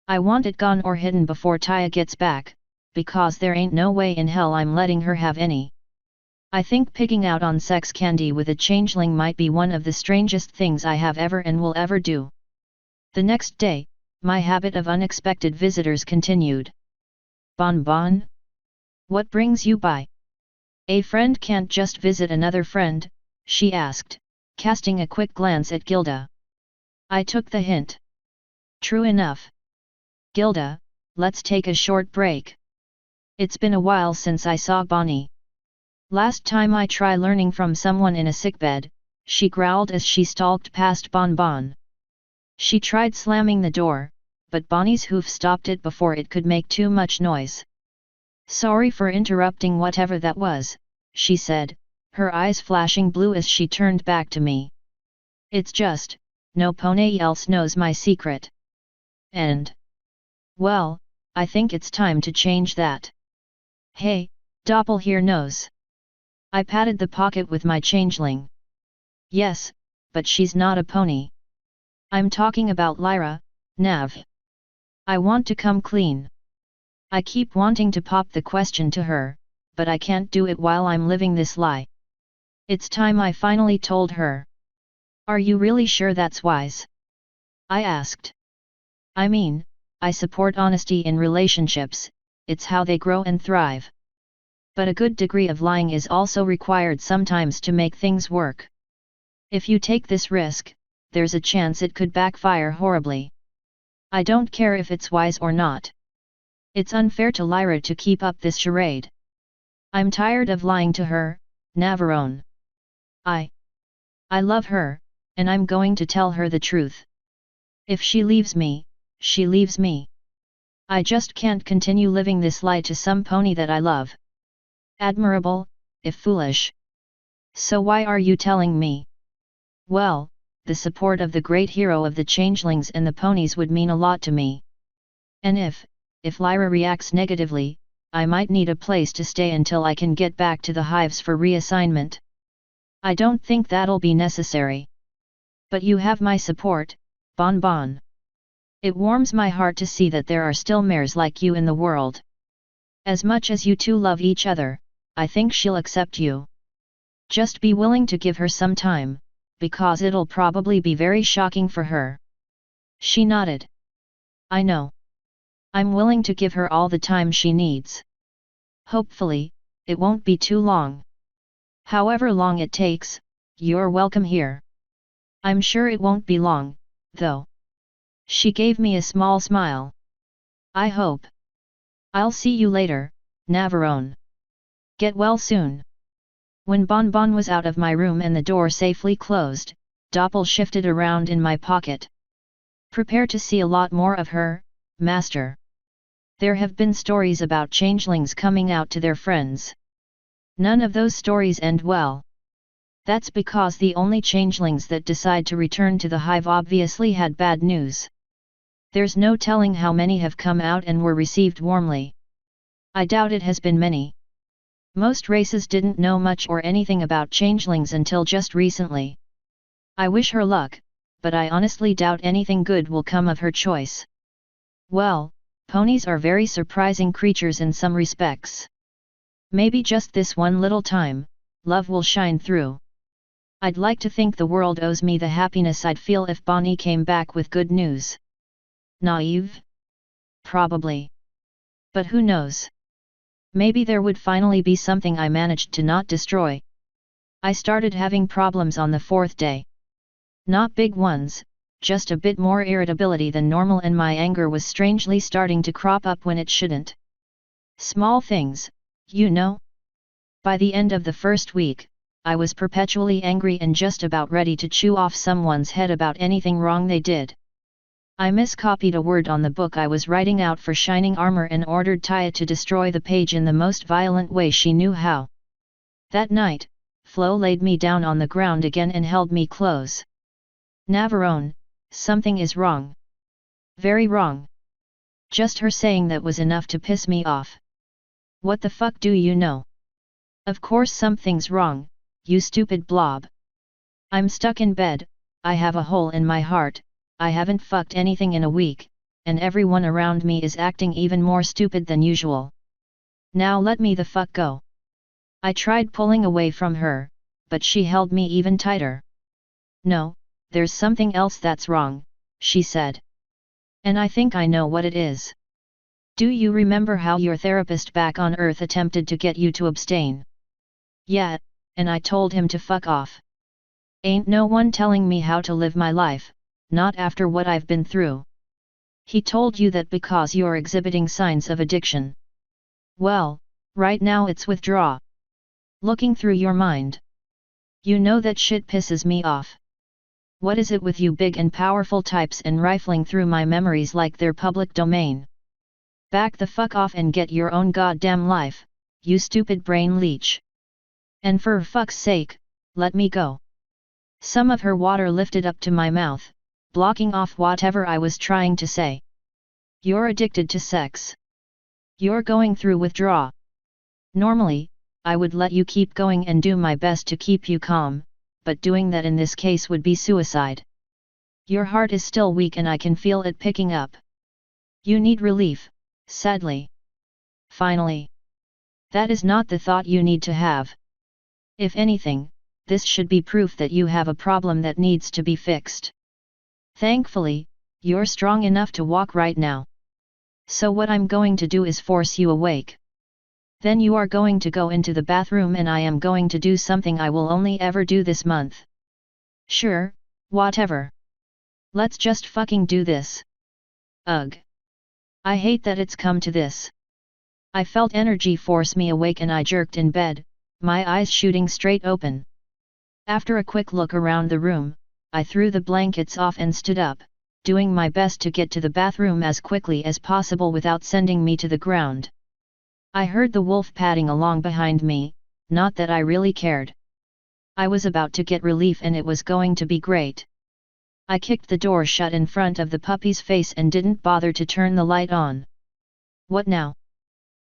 I want it gone or hidden before Taya gets back, because there ain't no way in hell I'm letting her have any. I think picking out on sex candy with a changeling might be one of the strangest things I have ever and will ever do. The next day, my habit of unexpected visitors continued. Bon Bon? What brings you by? A friend can't just visit another friend, she asked, casting a quick glance at Gilda. I took the hint. True enough. Gilda, let's take a short break. It's been a while since I saw Bonnie. Last time I try learning from someone in a sickbed, she growled as she stalked past Bon Bon. She tried slamming the door, but Bonnie's hoof stopped it before it could make too much noise. "Sorry for interrupting whatever that was," she said, her eyes flashing blue as she turned back to me. "It's just, no pony else knows my secret. And well, I think it's time to change that. Hey, Doppel here knows." I patted the pocket with my changeling. "Yes, but she's not a pony. I'm talking about Lyra, Nav. I want to come clean. I keep wanting to pop the question to her, but I can't do it while I'm living this lie. It's time I finally told her." "Are you really sure that's wise?" I asked. "I mean, I support honesty in relationships, it's how they grow and thrive. But a good degree of lying is also required sometimes to make things work. If you take this risk, there's a chance it could backfire horribly. I don't care if it's wise or not. It's unfair to Lyra to keep up this charade. I'm tired of lying to her, Navarone. I love her, and I'm going to tell her the truth. If she leaves me, she leaves me. I just can't continue living this lie to some pony that I love. Admirable, if foolish. So why are you telling me?" "Well, the support of the great hero of the changelings and the ponies would mean a lot to me. And if Lyra reacts negatively, I might need a place to stay until I can get back to the hives for reassignment. I don't think that'll be necessary. But you have my support, Bon Bon. It warms my heart to see that there are still mares like you in the world. As much as you two love each other, I think she'll accept you. Just be willing to give her some time, because it'll probably be very shocking for her." She nodded. "I know. I'm willing to give her all the time she needs. Hopefully, it won't be too long. However long it takes, you're welcome here. I'm sure it won't be long, though." She gave me a small smile. "I hope. I'll see you later, Navarone. Get well soon." When Bon Bon was out of my room and the door safely closed, Doppel shifted around in my pocket. "Prepare to see a lot more of her, Master. There have been stories about changelings coming out to their friends. None of those stories end well. That's because the only changelings that decide to return to the hive obviously had bad news. There's no telling how many have come out and were received warmly. I doubt it has been many. Most races didn't know much or anything about changelings until just recently. I wish her luck, but I honestly doubt anything good will come of her choice. Well, ponies are very surprising creatures in some respects. Maybe just this one little time, love will shine through. I'd like to think the world owes me the happiness I'd feel if Bonnie came back with good news. Naive? Probably. But who knows? Maybe there would finally be something I managed to not destroy. I started having problems on the 4th day. Not big ones, just a bit more irritability than normal, and my anger was strangely starting to crop up when it shouldn't. Small things, you know. By the end of the first week, I was perpetually angry and just about ready to chew off someone's head about anything wrong they did. I miscopied a word on the book I was writing out for Shining Armor and ordered Taya to destroy the page in the most violent way she knew how. That night, Flo laid me down on the ground again and held me close. "Navarone, something is wrong. Very wrong." Just her saying that was enough to piss me off. "What the fuck do you know? Of course something's wrong, you stupid blob. I'm stuck in bed, I have a hole in my heart, I haven't fucked anything in a week, and everyone around me is acting even more stupid than usual. Now let me the fuck go." I tried pulling away from her, but she held me even tighter. "No, there's something else that's wrong," she said. "And I think I know what it is. Do you remember how your therapist back on Earth attempted to get you to abstain?" "Yeah, and I told him to fuck off. Ain't no one telling me how to live my life, not after what I've been through." "He told you that because you're exhibiting signs of addiction." "Well, right now it's withdraw. Looking through your mind. You know that shit pisses me off. What is it with you big and powerful types and rifling through my memories like they're public domain? Back the fuck off and get your own goddamn life, you stupid brain leech. And for fuck's sake, let me go. Some of her water lifted up to my mouth, blocking off whatever I was trying to say. You're addicted to sex. You're going through withdrawal. Normally, I would let you keep going and do my best to keep you calm, but doing that in this case would be suicide. Your heart is still weak and I can feel it picking up. You need relief, sadly. Finally. That is not the thought you need to have. If anything, this should be proof that you have a problem that needs to be fixed. Thankfully, you're strong enough to walk right now. So what I'm going to do is force you awake. Then you are going to go into the bathroom and I am going to do something I will only ever do this month. Sure, whatever. Let's just fucking do this. Ugh. I hate that it's come to this. I felt energy force me awake and I jerked in bed, my eyes shooting straight open. After a quick look around the room, I threw the blankets off and stood up, doing my best to get to the bathroom as quickly as possible without sending me to the ground. I heard the wolf padding along behind me, not that I really cared. I was about to get relief and it was going to be great. I kicked the door shut in front of the puppy's face and didn't bother to turn the light on. What now?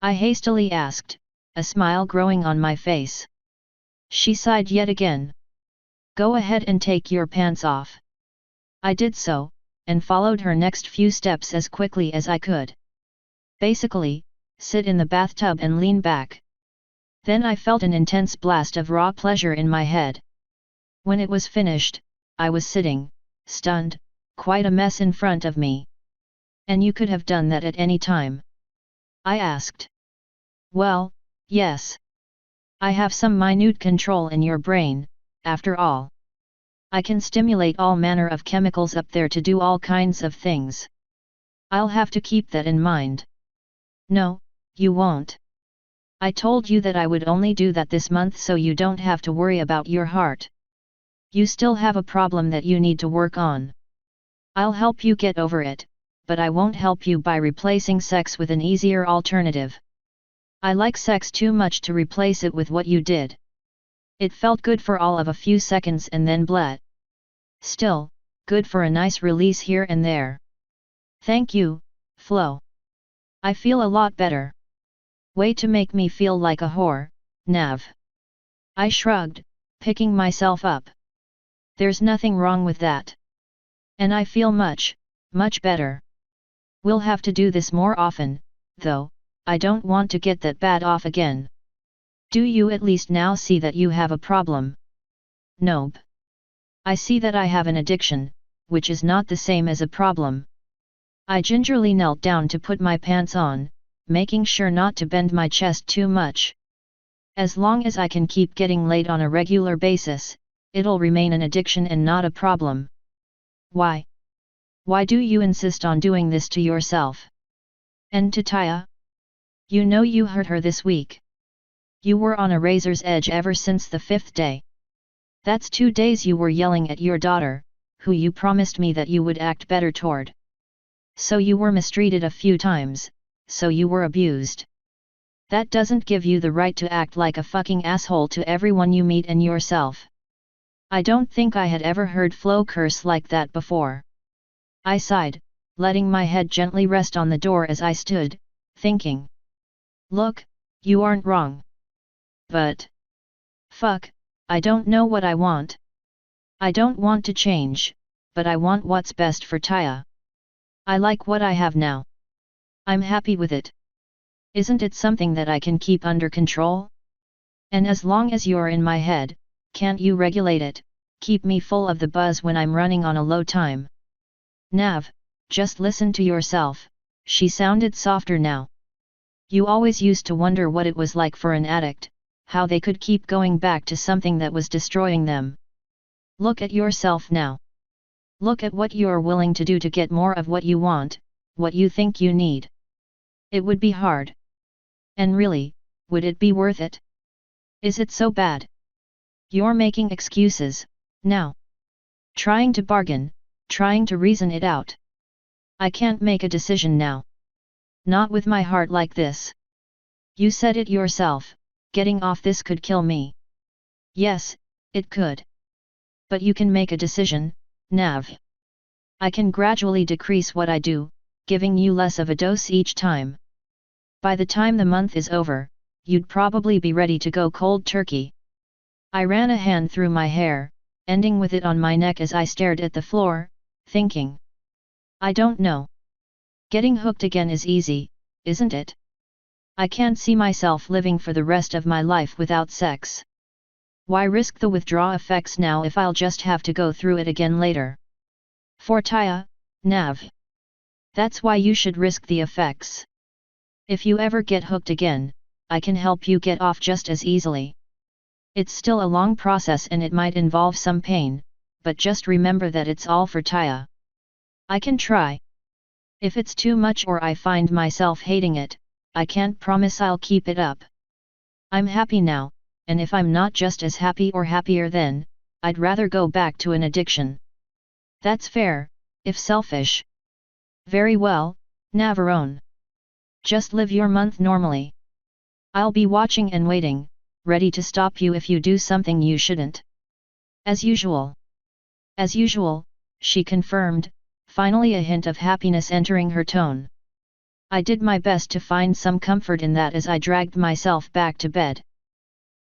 I hastily asked, a smile growing on my face. She sighed yet again. Go ahead and take your pants off. I did so, and followed her next few steps as quickly as I could. Basically, sit in the bathtub and lean back. Then I felt an intense blast of raw pleasure in my head. When it was finished, I was sitting, stunned, quite a mess in front of me. And you could have done that at any time? I asked. Well, yes. I have some minute control in your brain, after all. I can stimulate all manner of chemicals up there to do all kinds of things. I'll have to keep that in mind. No, you won't. I told you that I would only do that this month so you don't have to worry about your heart. You still have a problem that you need to work on. I'll help you get over it, but I won't help you by replacing sex with an easier alternative. I like sex too much to replace it with what you did. It felt good for all of a few seconds and then bleh. Still, good for a nice release here and there. Thank you, Flo. I feel a lot better. Way to make me feel like a whore, Nav. I shrugged, picking myself up. There's nothing wrong with that. And I feel much, much better. We'll have to do this more often, though, I don't want to get that bad off again. Do you at least now see that you have a problem? Nope. I see that I have an addiction, which is not the same as a problem. I gingerly knelt down to put my pants on, making sure not to bend my chest too much. As long as I can keep getting laid on a regular basis, it'll remain an addiction and not a problem. Why? Why do you insist on doing this to yourself? And to Taya? You know you hurt her this week. You were on a razor's edge ever since the 5th day. That's 2 days you were yelling at your daughter, who you promised me that you would act better toward. So you were mistreated a few times, so you were abused. That doesn't give you the right to act like a fucking asshole to everyone you meet and yourself. I don't think I had ever heard Flo curse like that before. I sighed, letting my head gently rest on the door as I stood, thinking. Look, you aren't wrong. But. Fuck, I don't know what I want. I don't want to change, but I want what's best for Taya. I like what I have now. I'm happy with it. Isn't it something that I can keep under control? And as long as you're in my head, can't you regulate it, keep me full of the buzz when I'm running on a low time? Nav, just listen to yourself, she sounded softer now. You always used to wonder what it was like for an addict, how they could keep going back to something that was destroying them. Look at yourself now. Look at what you're willing to do to get more of what you want, what you think you need. It would be hard. And really, would it be worth it? Is it so bad? You're making excuses, now. Trying to bargain, trying to reason it out. I can't make a decision now. Not with my heart like this. You said it yourself, getting off this could kill me. Yes, it could. But you can make a decision, Nav. I can gradually decrease what I do, giving you less of a dose each time. By the time the month is over, you'd probably be ready to go cold turkey. I ran a hand through my hair, ending with it on my neck as I stared at the floor, thinking. I don't know. Getting hooked again is easy, isn't it? I can't see myself living for the rest of my life without sex. Why risk the withdrawal effects now if I'll just have to go through it again later? For Taya, Nav. That's why you should risk the effects. If you ever get hooked again, I can help you get off just as easily. It's still a long process and it might involve some pain, but just remember that it's all for Taya. I can try. If it's too much or I find myself hating it, I can't promise I'll keep it up. I'm happy now, and if I'm not just as happy or happier then, I'd rather go back to an addiction. That's fair, if selfish. Very well, Navarone. Just live your month normally. I'll be watching and waiting, ready to stop you if you do something you shouldn't. As usual. As usual, she confirmed, finally a hint of happiness entering her tone. I did my best to find some comfort in that as I dragged myself back to bed.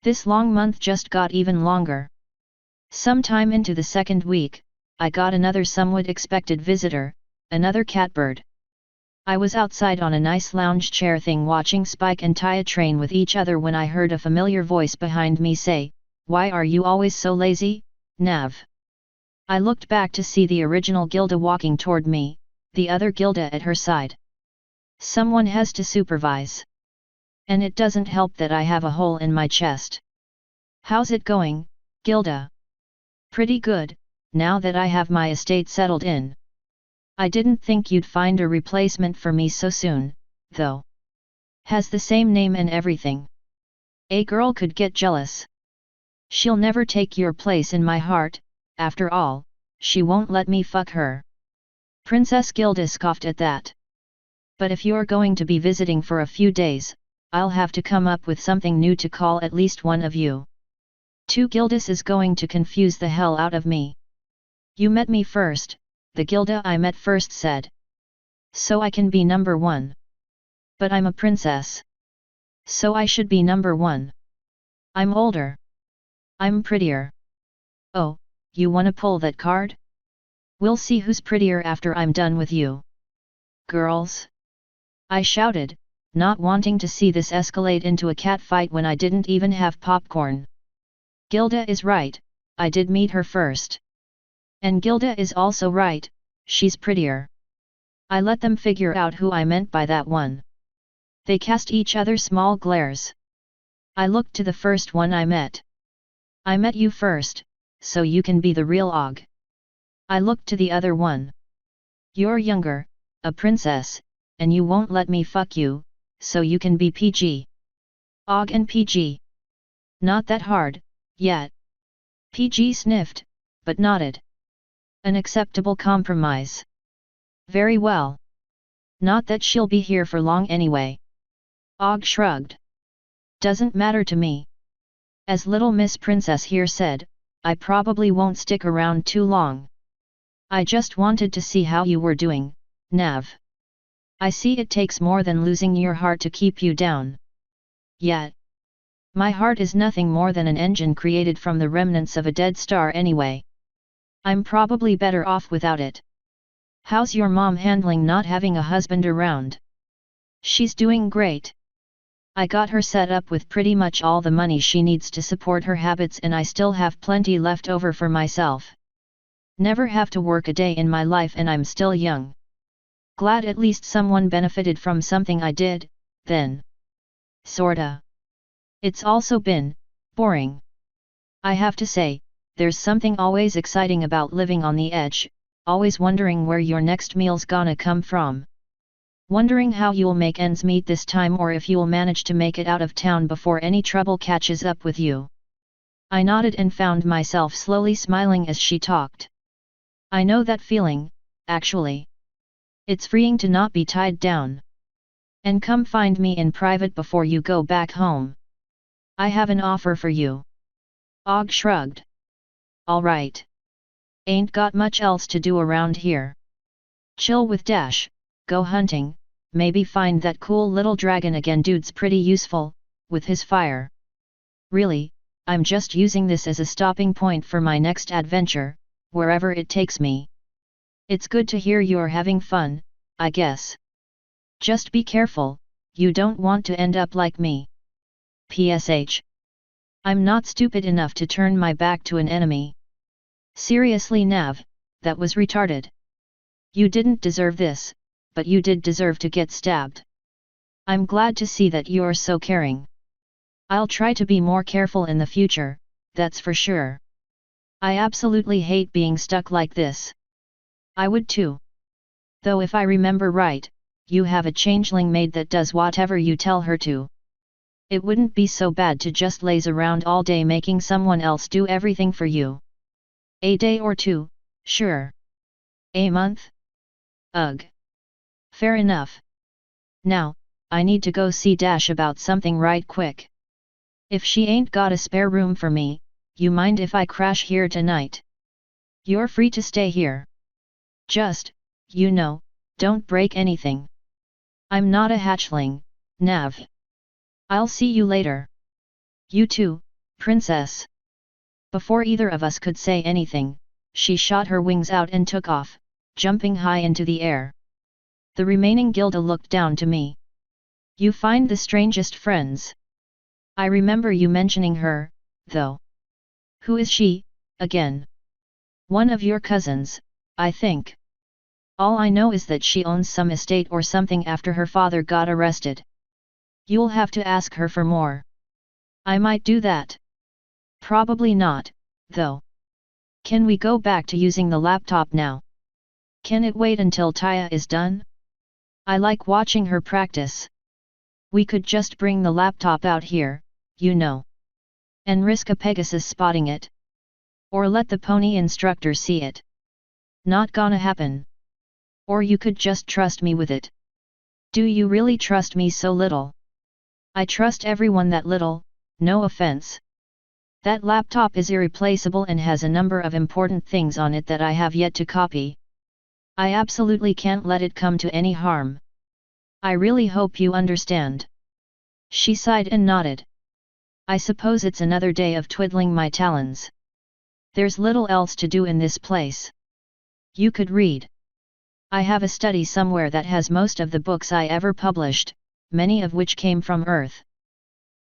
This long month just got even longer. Sometime into the second week, I got another somewhat expected visitor, another catbird. I was outside on a nice lounge chair thing watching Spike and Taya train with each other when I heard a familiar voice behind me say, "Why are you always so lazy, Nav?" I looked back to see the original Gilda walking toward me, the other Gilda at her side. Someone has to supervise. And it doesn't help that I have a hole in my chest. How's it going, Gilda? Pretty good, now that I have my estate settled in. I didn't think you'd find a replacement for me so soon, though. Has the same name and everything. A girl could get jealous. She'll never take your place in my heart, after all, she won't let me fuck her. Princess Gilda scoffed at that. But if you're going to be visiting for a few days, I'll have to come up with something new to call at least one of you. Two Gildas is going to confuse the hell out of me. You met me first, the Gilda I met first said. So I can be number one. But I'm a princess. So I should be number one. I'm older. I'm prettier. Oh, you wanna pull that card? We'll see who's prettier after I'm done with you. Girls? I shouted, not wanting to see this escalate into a catfight when I didn't even have popcorn. Gilda is right, I did meet her first. And Gilda is also right, she's prettier. I let them figure out who I meant by that one. They cast each other small glares. I looked to the first one I met. I met you first, so you can be the real Og. I looked to the other one. You're younger, a princess, and you won't let me fuck you, so you can be PG. Og and PG. Not that hard, yet. PG sniffed, but nodded. An acceptable compromise. Very well. Not that she'll be here for long anyway. Og shrugged. Doesn't matter to me. As Little Miss Princess here said, I probably won't stick around too long. I just wanted to see how you were doing, Nav. I see it takes more than losing your heart to keep you down. Yet. My heart is nothing more than an engine created from the remnants of a dead star anyway. I'm probably better off without it. How's your mom handling not having a husband around? She's doing great. I got her set up with pretty much all the money she needs to support her habits and I still have plenty left over for myself. Never have to work a day in my life and I'm still young. Glad at least someone benefited from something I did, then. Sorta. It's also been boring. I have to say, there's something always exciting about living on the edge, always wondering where your next meal's gonna come from. Wondering how you'll make ends meet this time or if you'll manage to make it out of town before any trouble catches up with you. I nodded and found myself slowly smiling as she talked. I know that feeling, actually. It's freeing to not be tied down. And come find me in private before you go back home. I have an offer for you. Og shrugged. Alright. Ain't got much else to do around here. Chill with Dash, go hunting, maybe find that cool little dragon again. Dude's pretty useful, with his fire. Really, I'm just using this as a stopping point for my next adventure, wherever it takes me. It's good to hear you're having fun, I guess. Just be careful, you don't want to end up like me. PSH. I'm not stupid enough to turn my back to an enemy. Seriously Nav, that was retarded. You didn't deserve this, but you did deserve to get stabbed. I'm glad to see that you're so caring. I'll try to be more careful in the future, that's for sure. I absolutely hate being stuck like this. I would too. Though if I remember right, you have a changeling maid that does whatever you tell her to. It wouldn't be so bad to just laze around all day making someone else do everything for you. A day or two, sure. A month? Ugh. Fair enough. Now, I need to go see Dash about something right quick. If she ain't got a spare room for me, you mind if I crash here tonight? You're free to stay here. Just, don't break anything. I'm not a hatchling, Nav. I'll see you later. You too, princess. Before either of us could say anything, she shot her wings out and took off, jumping high into the air. The remaining Gilda looked down to me. You find the strangest friends. I remember you mentioning her, though. Who is she, again? One of your cousins, I think. All I know is that she owns some estate or something after her father got arrested. You'll have to ask her for more. I might do that. Probably not, though. Can we go back to using the laptop now? Can it wait until Taya is done? I like watching her practice. We could just bring the laptop out here, and risk a Pegasus spotting it. Or let the pony instructor see it. Not gonna happen. Or you could just trust me with it. Do you really trust me so little? I trust everyone that little, no offense. That laptop is irreplaceable and has a number of important things on it that I have yet to copy. I absolutely can't let it come to any harm. I really hope you understand. She sighed and nodded. I suppose it's another day of twiddling my talons. There's little else to do in this place. You could read. I have a study somewhere that has most of the books I ever published, many of which came from Earth.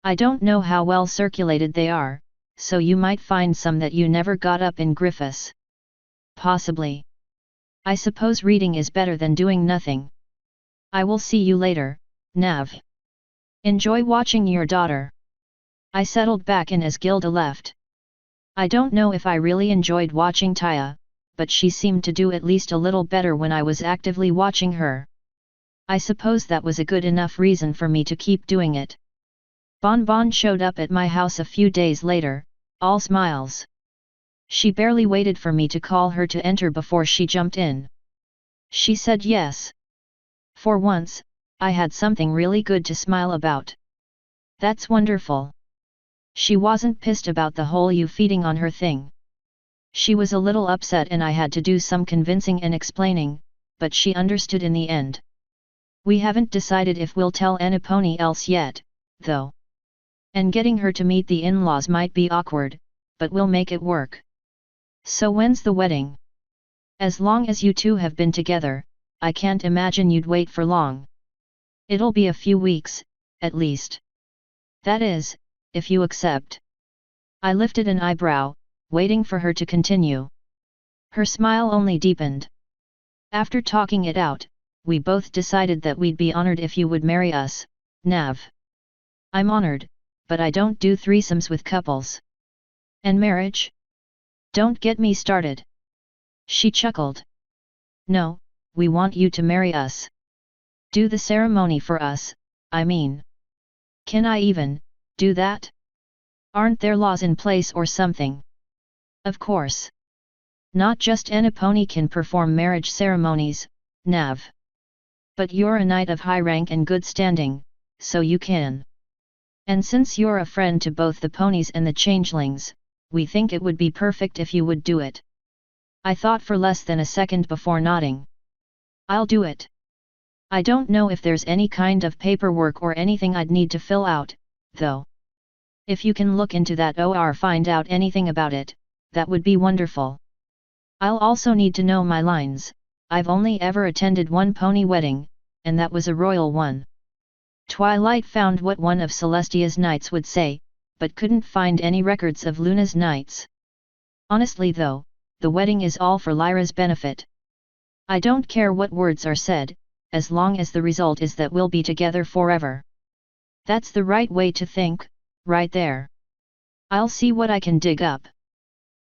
I don't know how well circulated they are, so you might find some that you never got up in Griffiths. Possibly. I suppose reading is better than doing nothing. I will see you later, Nav. Enjoy watching your daughter. I settled back in as Gilda left. I don't know if I really enjoyed watching Taya, but she seemed to do at least a little better when I was actively watching her. I suppose that was a good enough reason for me to keep doing it. Bon Bon showed up at my house a few days later, all smiles. She barely waited for me to call her to enter before she jumped in. She said yes. For once, I had something really good to smile about. That's wonderful. She wasn't pissed about the whole you feeding on her thing. She was a little upset and I had to do some convincing and explaining, but she understood in the end. We haven't decided if we'll tell anybody else yet, though. And getting her to meet the in-laws might be awkward, but we'll make it work. So when's the wedding? As long as you two have been together, I can't imagine you'd wait for long. It'll be a few weeks, at least. That is, if you accept. I lifted an eyebrow, waiting for her to continue. Her smile only deepened. After talking it out, we both decided that we'd be honored if you would marry us, Nav. I'm honored, but I don't do threesomes with couples. And marriage? Don't get me started. She chuckled. No, we want you to marry us. Do the ceremony for us, I mean. Can I even do that? Aren't there laws in place or something? Of course. Not just any pony can perform marriage ceremonies, Nav. But you're a knight of high rank and good standing, so you can. And since you're a friend to both the ponies and the changelings, we think it would be perfect if you would do it. I thought for less than a second before nodding. I'll do it. I don't know if there's any kind of paperwork or anything I'd need to fill out, though. If you can look into that or find out anything about it, that would be wonderful. I'll also need to know my lines. I've only ever attended one pony wedding, and that was a royal one. Twilight found what one of Celestia's knights would say, but couldn't find any records of Luna's knights. Honestly though, the wedding is all for Lyra's benefit. I don't care what words are said, as long as the result is that we'll be together forever. That's the right way to think, right there. I'll see what I can dig up.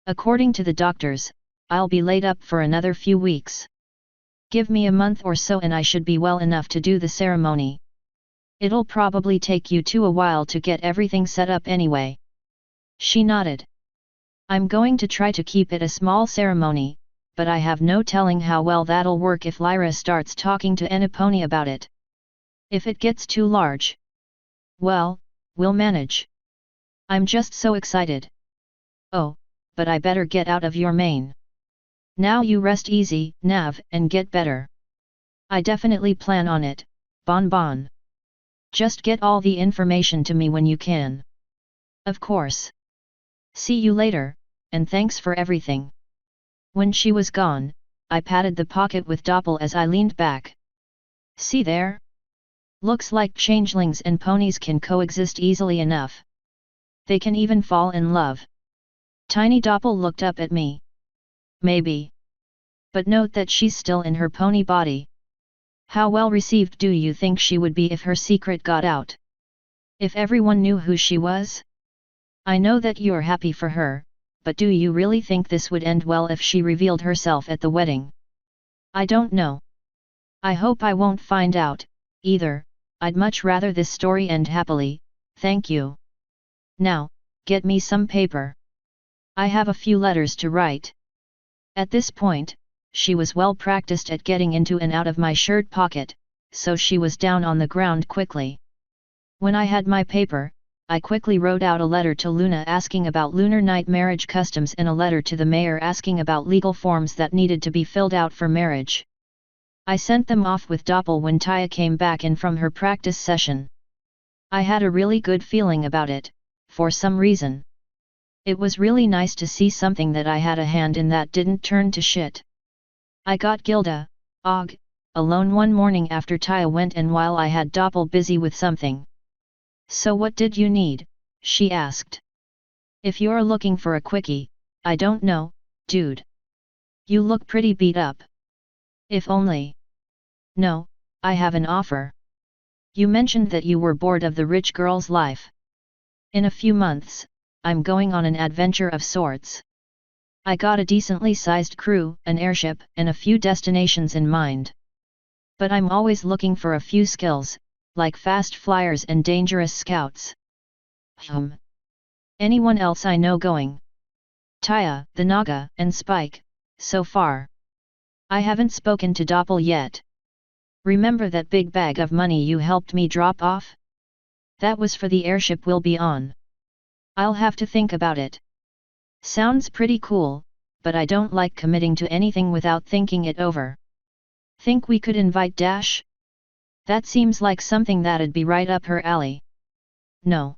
According to the doctors, I'll be laid up for another few weeks. Give me a month or so and I should be well enough to do the ceremony. It'll probably take you a while to get everything set up anyway. She nodded. I'm going to try to keep it a small ceremony, but I have no telling how well that'll work if Lyra starts talking to Eniponi about it. If it gets too large, well, we'll manage. I'm just so excited. Oh, but I better get out of your mane. Now you rest easy, Nav, and get better. I definitely plan on it, Bon Bon. Just get all the information to me when you can. Of course. See you later, and thanks for everything. When she was gone, I patted the pocket with Doppel as I leaned back. See there? Looks like changelings and ponies can coexist easily enough. They can even fall in love. Tiny Doppel looked up at me. Maybe. But note that she's still in her pony body. How well received do you think she would be if her secret got out? If everyone knew who she was? I know that you're happy for her, but do you really think this would end well if she revealed herself at the wedding? I don't know. I hope I won't find out, either. I'd much rather this story end happily, thank you. Now, get me some paper. I have a few letters to write. At this point, she was well practiced at getting into and out of my shirt pocket, so she was down on the ground quickly. When I had my paper, I quickly wrote out a letter to Luna asking about lunar night marriage customs and a letter to the mayor asking about legal forms that needed to be filled out for marriage. I sent them off with Doppel when Taya came back in from her practice session. I had a really good feeling about it, for some reason. It was really nice to see something that I had a hand in that didn't turn to shit. I got Gilda, alone one morning after Taya went and while I had Doppel busy with something. So what did you need? She asked. If you're looking for a quickie, I don't know, dude. You look pretty beat up. If only. No, I have an offer. You mentioned that you were bored of the rich girl's life. In a few months, I'm going on an adventure of sorts. I got a decently sized crew, an airship, and a few destinations in mind. But I'm always looking for a few skills, like fast flyers and dangerous scouts. Anyone else I know going? Taya, the Naga, and Spike, so far. I haven't spoken to Doppel yet. Remember that big bag of money you helped me drop off? That was for the airship we'll be on. I'll have to think about it. Sounds pretty cool, but I don't like committing to anything without thinking it over. Think we could invite Dash? That seems like something that'd be right up her alley. No.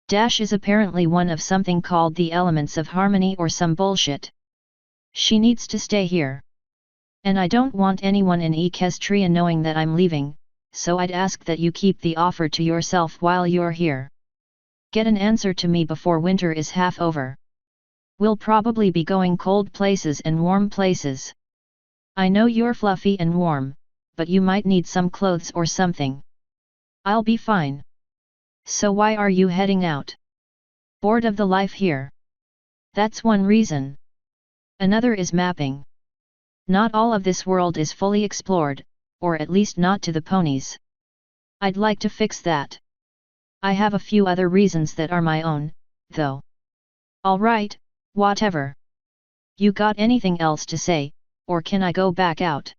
Dash is apparently one of something called the Elements of Harmony or some bullshit. She needs to stay here. And I don't want anyone in Equestria knowing that I'm leaving, so I'd ask that you keep the offer to yourself while you're here. Get an answer to me before winter is half over. We'll probably be going cold places and warm places. I know you're fluffy and warm, but you might need some clothes or something. I'll be fine. So why are you heading out? Bored of the life here? That's one reason. Another is mapping. Not all of this world is fully explored, or at least not to the ponies. I'd like to fix that. I have a few other reasons that are my own, though. Alright, whatever. You got anything else to say, or can I go back out?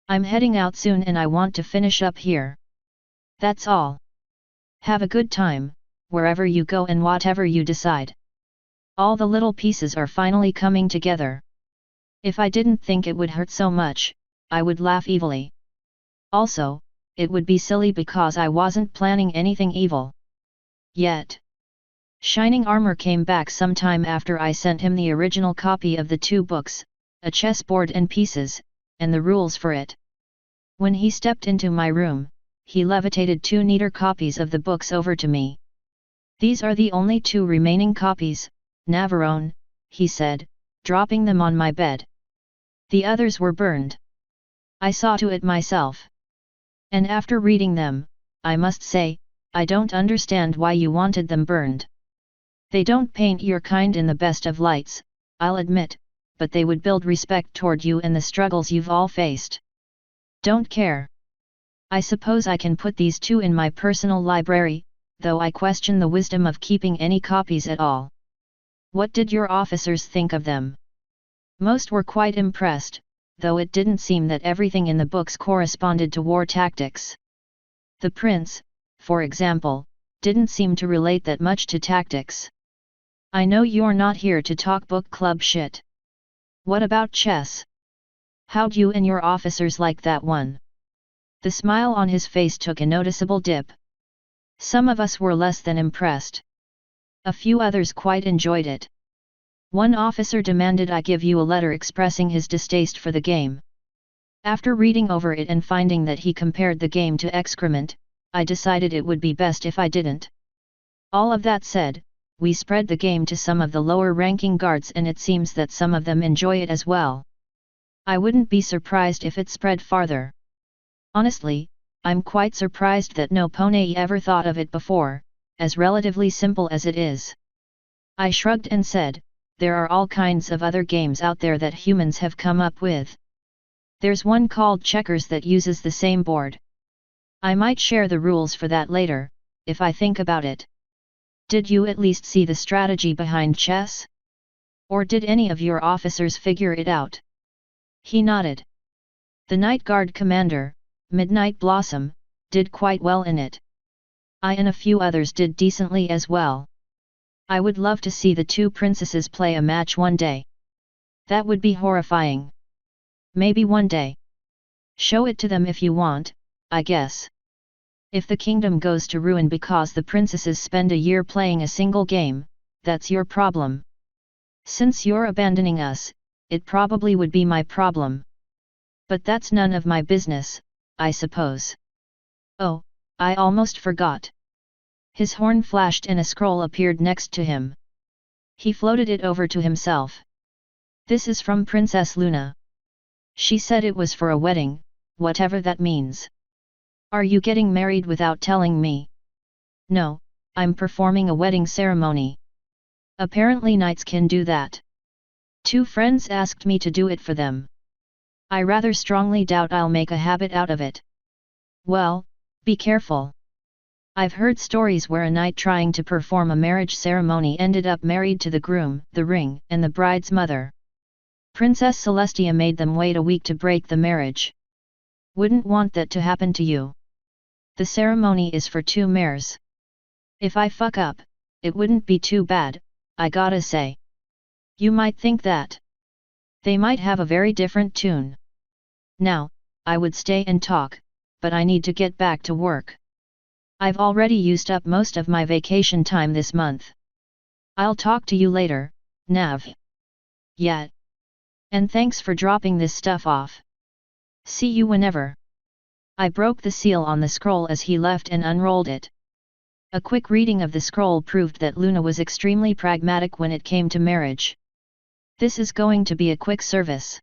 I'm heading out soon and I want to finish up here. That's all. Have a good time, wherever you go and whatever you decide. All the little pieces are finally coming together. If I didn't think it would hurt so much, I would laugh evilly. Also, it would be silly because I wasn't planning anything evil. Yet. Shining Armor came back sometime after I sent him the original copy of the 2 books, a chessboard and pieces, and the rules for it. When he stepped into my room, he levitated 2 neater copies of the books over to me. These are the only 2 remaining copies, Navarone, he said, dropping them on my bed. The others were burned. I saw to it myself. And after reading them, I must say, I don't understand why you wanted them burned. They don't paint your kind in the best of lights, I'll admit, but they would build respect toward you and the struggles you've all faced. Don't care. I suppose I can put these 2 in my personal library, though I question the wisdom of keeping any copies at all. What did your officers think of them? Most were quite impressed, though it didn't seem that everything in the books corresponded to war tactics. The prince, for example, didn't seem to relate that much to tactics. I know you're not here to talk book club shit. What about chess? How'd you and your officers like that one? The smile on his face took a noticeable dip. Some of us were less than impressed. A few others quite enjoyed it. One officer demanded I give you a letter expressing his distaste for the game. After reading over it and finding that he compared the game to excrement, I decided it would be best if I didn't. All of that said, we spread the game to some of the lower-ranking guards and it seems that some of them enjoy it as well. I wouldn't be surprised if it spread farther. Honestly, I'm quite surprised that no pony ever thought of it before, as relatively simple as it is. I shrugged and said, there are all kinds of other games out there that humans have come up with. There's one called checkers that uses the same board. I might share the rules for that later, if I think about it. Did you at least see the strategy behind chess? Or did any of your officers figure it out? He nodded. The Night Guard commander, Midnight Blossom, did quite well in it. I and a few others did decently as well. I would love to see the 2 princesses play a match one day. That would be horrifying. Maybe one day. Show it to them if you want, I guess. If the kingdom goes to ruin because the princesses spend a year playing a single game, that's your problem. Since you're abandoning us, it probably would be my problem. But that's none of my business, I suppose. Oh, I almost forgot. His horn flashed and a scroll appeared next to him. He floated it over to himself. This is from Princess Luna. She said it was for a wedding, whatever that means. Are you getting married without telling me? No, I'm performing a wedding ceremony. Apparently knights can do that. 2 friends asked me to do it for them. I rather strongly doubt I'll make a habit out of it. Well, be careful. I've heard stories where a knight trying to perform a marriage ceremony ended up married to the groom, the ring, and the bride's mother. Princess Celestia made them wait a week to break the marriage. Wouldn't want that to happen to you. The ceremony is for 2 mares. If I fuck up, it wouldn't be too bad, I gotta say. You might think that. They might have a very different tune. Now, I would stay and talk, but I need to get back to work. I've already used up most of my vacation time this month. I'll talk to you later, Nav. Yeah. And thanks for dropping this stuff off. See you whenever. I broke the seal on the scroll as he left and unrolled it. A quick reading of the scroll proved that Luna was extremely pragmatic when it came to marriage. This is going to be a quick service.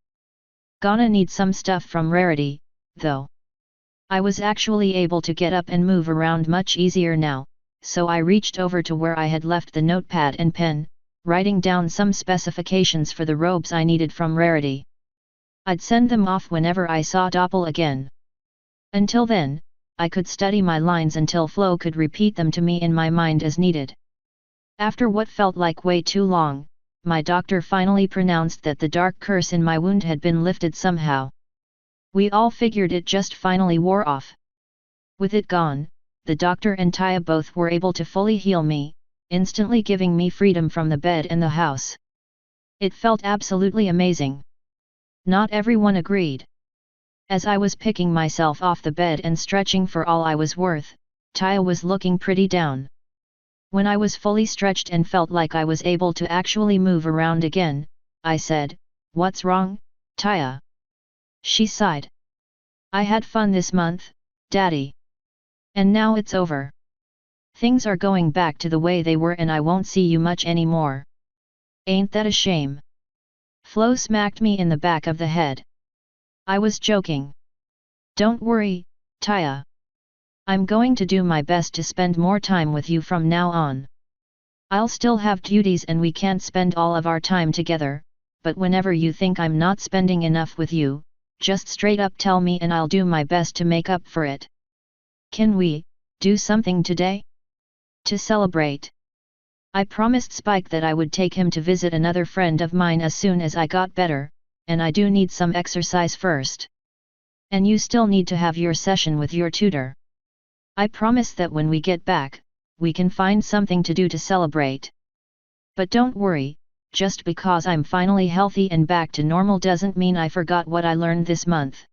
Gonna need some stuff from Rarity, though. I was actually able to get up and move around much easier now, so I reached over to where I had left the notepad and pen, writing down some specifications for the robes I needed from Rarity. I'd send them off whenever I saw Doppel again. Until then, I could study my lines until Flo could repeat them to me in my mind as needed. After what felt like way too long, my doctor finally pronounced that the dark curse in my wound had been lifted somehow. We all figured it just finally wore off. With it gone, the doctor and Taya both were able to fully heal me, instantly giving me freedom from the bed and the house. It felt absolutely amazing. Not everyone agreed. As I was picking myself off the bed and stretching for all I was worth, Taya was looking pretty down. When I was fully stretched and felt like I was able to actually move around again, I said, "What's wrong, Taya?" She sighed. "I had fun this month, Daddy. And now it's over. Things are going back to the way they were and I won't see you much anymore. Ain't that a shame?" Flo smacked me in the back of the head. I was joking. "Don't worry, Taya. I'm going to do my best to spend more time with you from now on. I'll still have duties and we can't spend all of our time together, but whenever you think I'm not spending enough with you, just straight up tell me and I'll do my best to make up for it. Can we do something today? To celebrate? I promised Spike that I would take him to visit another friend of mine as soon as I got better, and I do need some exercise first. And you still need to have your session with your tutor. I promise that when we get back, we can find something to do to celebrate. But don't worry, just because I'm finally healthy and back to normal doesn't mean I forgot what I learned this month."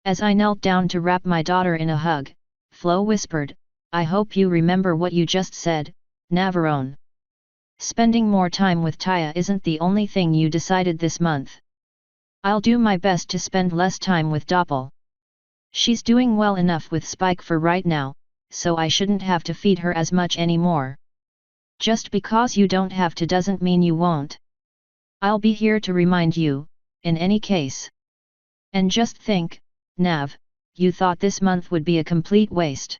As I knelt down to wrap my daughter in a hug, Flo whispered, "I hope you remember what you just said, Navarone. Spending more time with Taya isn't the only thing you decided this month. I'll do my best to spend less time with Doppel. She's doing well enough with Spike for right now, so I shouldn't have to feed her as much anymore. Just because you don't have to doesn't mean you won't. I'll be here to remind you, in any case. And just think, Nav, you thought this month would be a complete waste.